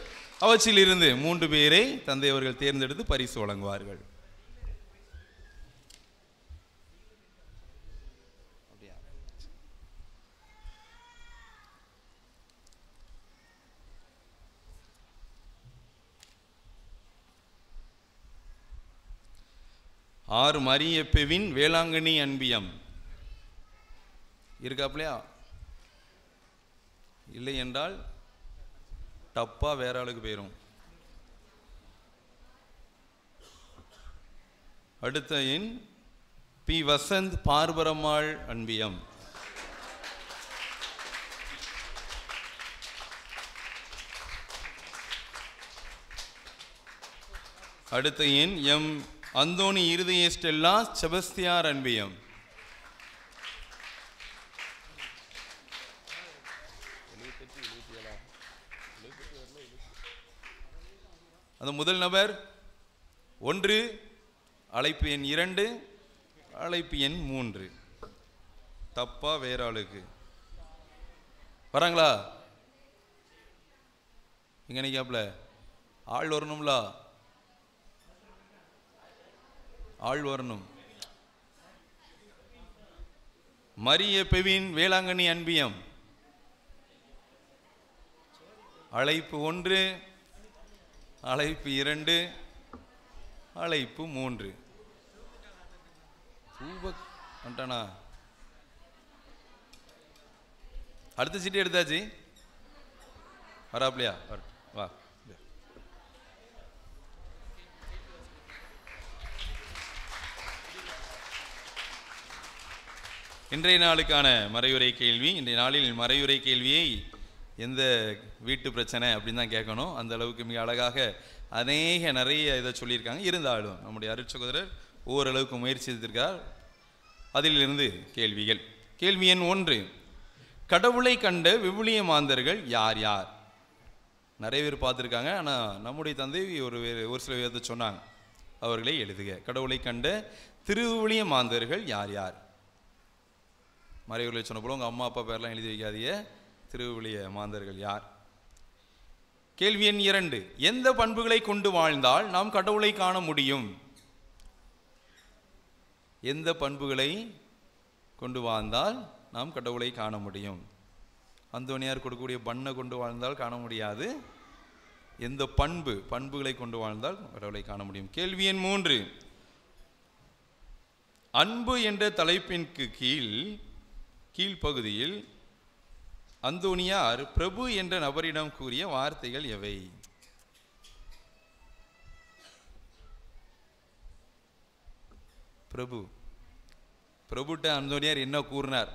அவற்றிலிருந்து 3 பேரை தந்தை அவர்கள் தேர்ந்தெடுத்து பரிசு வழங்குவார்கள். ஆறு மரியப்பெவின் வேளாங்கண்ணி அன்பியம் இருக்காப்லையா? இல்லை என்றால் டப்பா வேற ஆளுக்கு போயிடும். அடுத்த எண் பி வசந்த் பார்வரம்மாள் அன்பியம். அடுத்த எண் எம் அந்தோணி இருதய ஸ்டெல்லா செபஸ்தியார் அன்பியம். அந்த முதல் நபர் 1, அழைப்பு எண் 2, அழைப்பு எண் 3. தப்பா வேற ஆளுக்கு வராங்களா? இங்க நிக்காப்ல ஆள் வரணும்ல, ஆள் வரணும். மரியப்பெவின் வேளாங்கண்ணி அன்பியம். அழைப்பு 1, அழைப்பு 2, அழைப்பு 3. வந்துட்டானா? அடுத்த சீட்டு எடுத்தாச்சு. வராப்லையா? வா. இன்றைய நாளுக்கான மறையுரை கேள்வி. இன்றைய நாளில் மறையுரை கேள்வியை எந்த வீட்டு பிரச்சனை அப்படின்னு தான் கேட்கணும். அந்த அளவுக்கு மிக அழகாக நிறைய இதை சொல்லியிருக்காங்க. இருந்தாலும் நம்முடைய அருட்சகோதரர் ஓரளவுக்கு முயற்சி செய்திருக்கிறார். அதிலிருந்து கேள்விகள். கேள்வி எண் 1, கடவுளை கண்ட விவிலிய மாந்தர்கள் யார் யார்? நிறைய பேர் பார்த்துருக்காங்க. ஆனால் நம்முடைய தந்தை ஒரு சில விதத்தை சொன்னாங்க. அவர்களை எழுதுக. கடவுளை கண்ட திருவிவிலிய மாந்தர்கள் யார் யார்? மறைவுகளை சொன்ன போல உங்கள் அம்மா அப்பா பேர்லாம் எழுதி வைக்காதீங்க. திருவிவிலிய மாந்தர்கள் யார்? கேள்வி எண் 2, எந்த பண்புகளை கொண்டு வாழ்ந்தால் நாம் கடவுளை காண முடியும்? எந்த பண்புகளை கொண்டு வாழ்ந்தால் நாம் கடவுளை காண முடியும்? அந்தோனியார் கொடுக்கக்கூடிய பண்ணை கொண்டு வாழ்ந்தால் காண முடியாது. எந்த பண்புகளை கொண்டு வாழ்ந்தால் கடவுளை காண முடியும்? கேள்வி எண் 3, அன்பு என்ற தலைப்பிற்கு கீழ்ப்பகுதியில் அந்தோனியார் பிரபு என்ற நபரிடம் கூறிய வார்த்தைகள் எவை? பிரபுட்ட அந்தோனியார் என்ன கூறினார்?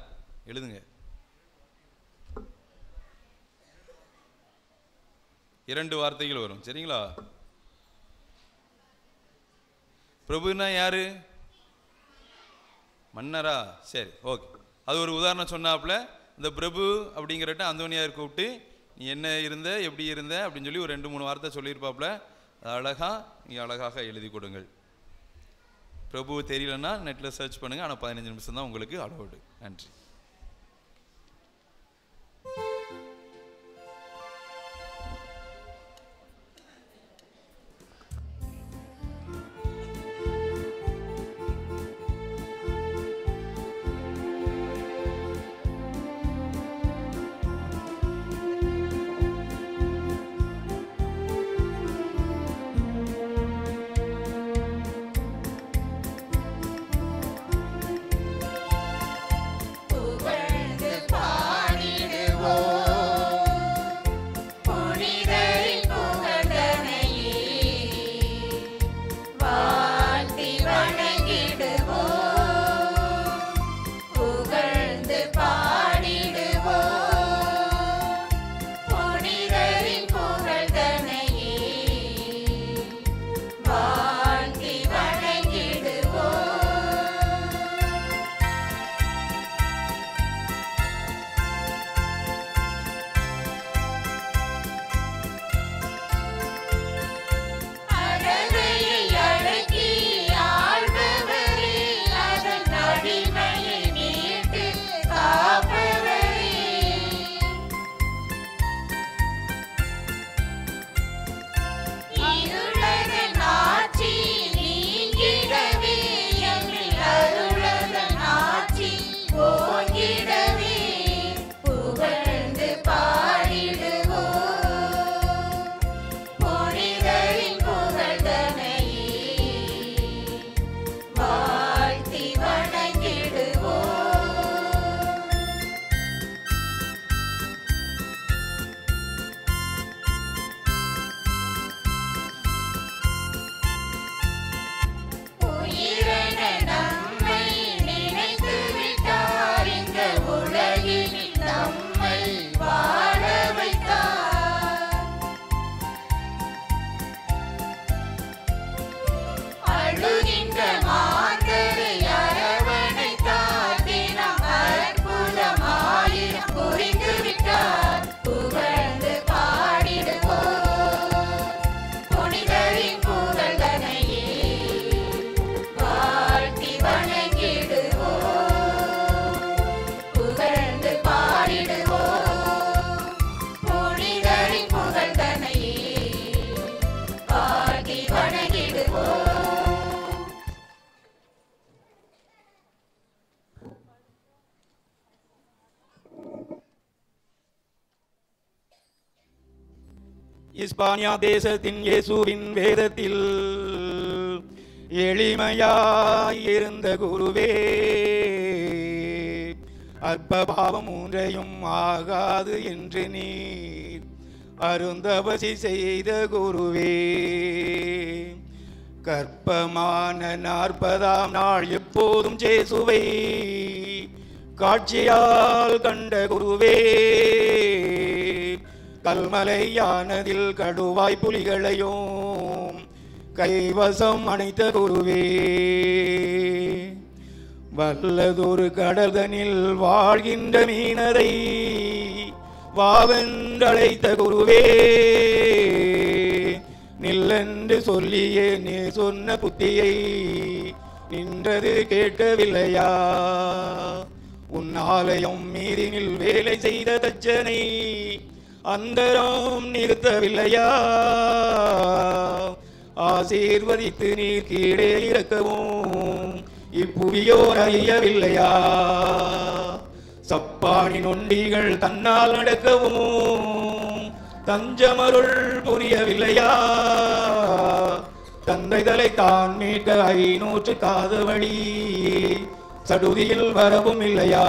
எழுதுங்க. 2 வார்த்தைகள் வரும். சரிங்களா? பிரபுன்னா யாரு? மன்னரா? சரி, ஓகே. அது ஒரு உதாரணம் சொன்னாப்புல. இந்த பிரபு அப்படிங்கிறட்ட அந்தோனியார் கூப்பிட்டு நீ என்ன இருந்த, எப்படி இருந்த அப்படின்னு சொல்லி ஒரு 2-3 வார்த்தை சொல்லியிருப்பாப்புல. நீங்கள் அழகாக எழுதி கொடுங்கள். பிரபு தெரியலன்னா நெட்டில் சர்ச் பண்ணுங்கள். ஆனால் 15 நிமிஷம் தான் உங்களுக்கு அலோடு. நன்றி. ஓ இஸ்பானியா தேசத்தின் இயேசுவின் வேதத்தில் எளிமையாயிருந்த குருவே, அற்ப பாவம் ஒன்றையும் ஆகாது என்று நீர் அருந்தபசி செய்த குருவே, கற்பமான 40ஆம் நாள் எப்போதும் இயேசுவை காட்சியால் கண்ட குருவே, கல்மலையானதில் கடுவாய் புலிகளையும் கைவசம் அணைத்த குருவே, வல்லதொரு கடல்தனில் வாழ்கின்ற மீனரை வாவென்றழைத்த குருவே, நில்லென்று சொல்லியே நீ சொன்ன புத்தியை நின்றது கேட்கவில்லையா, உன் ஆலயம் மீதினில் வேலை செய்த தச்சனை அந்தரம் நிறுத்தவில்லையா, ஆசீர்வதித்து நீர் கீழே இறக்கவும் இப்புவியோர் அறியவில்லையா, சப்பானி நொண்டிகள் தன்னால் நடக்கவும் தஞ்சமருள் புரியவில்லையா, தந்தைகளை தான் மீட்க 500 காத வழி சடுதியில் வரவும் இல்லையா,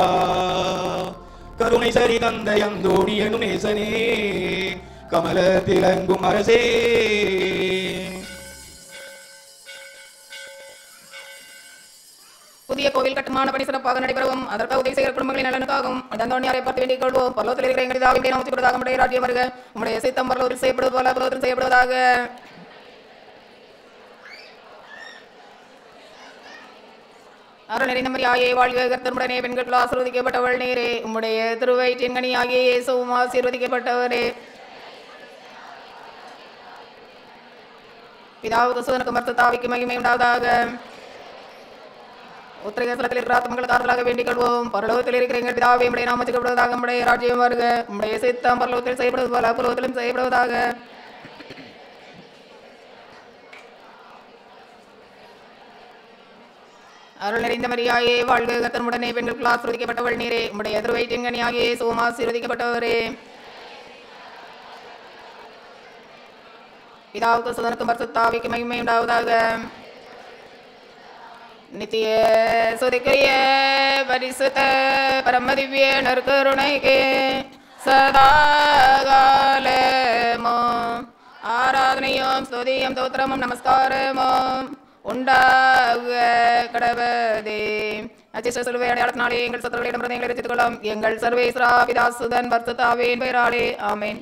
கருணை சரி தந்தை அந்தோணிய நேசனே, கமல திலங்கும் அரசே. புதிய கோவில் கட்டுமான பணி சிறப்பாக நடைபெறவும் அதற்காக உதவி செய்கிற குடும்பங்களின் நலனுக்காகவும் அந்தோணியாரை பார்த்து வேண்டிக் கொள்வோம். பரலோகத்தில் இருக்கிற எங்கள் பிதாவே, உம்முடைய நாமம் தூயப்படுவதாக, உம்முடைய ராஜ்யம் வருக, உம்முடைய சித்தம் பரலோகத்தில் செய்யப்படுவது போல பூலோகத்தில் செய்யப்படுவதாக. அருள் நிறைந்த மரியாயே வாழ்க, கர்த்தருடனே பெண்கள் ஆசீர்வதிக்கப்பட்டவள் நீரே, உம்முடைய திருவயிற்றின் கனியாகிய இயேசுவும் ஆசீர்வதிக்கப்பட்டவரே. பிதாவுக்கு சுதனுக்கு மரித்த ஆவிக்கு மகிமை உண்டாவதாக. உத்திரகேசலத்தில் இருக்கிற ஆத்மங்களுக்கு ஆறுதலாக வேண்டிக் கொள்வோம். பரலோகத்தில் இருக்கிற எங்கள் பிதாவே, உம்முடைய நாமம் தூயப்படுவதாக, உம்முடைய ராஜ்யம் வருக, உம்முடைய சித்தம் பரலோகத்தில் செய்யப்படுவது போல பூலோகத்திலும் செய்யப்படுவதாக. அருள் நிறைந்த மரியாயே வாழ்க, கர்த்தருடனே பெண்கள் ஆசீர்வதிக்கப்பட்டவள் நீரே, உம்முடைய திருவயிற்றின் கனியாகிய இயேசுவும் ஆசீர்வதிக்கப்பட்டவரே. பிதாவுக்கு சுதனுக்கு பரிசுத்த ஆவிக்கு மகிமை உண்டாவதாக. நித்திய சுதிக்குரிய பரிசுத்த பரமதிவ்ய நற்கருணைக்கு சதாகாலமும் ஆராதனையும் ஸ்துதியும் தோத்திரமும் நமஸ்காரமும் உண்டாக கடவுதே. அச்சிஷ்ட சிலுவை அடையாளத்தினாலே எங்கள் சத்துருக்களிடமிருந்து எங்களை ரட்சித்துக் கொள்ளும். எங்கள் சர்வேஸ்வரா பிதா சுதன் பரிசுத்த ஆவியின் பெயராலே ஆமென்.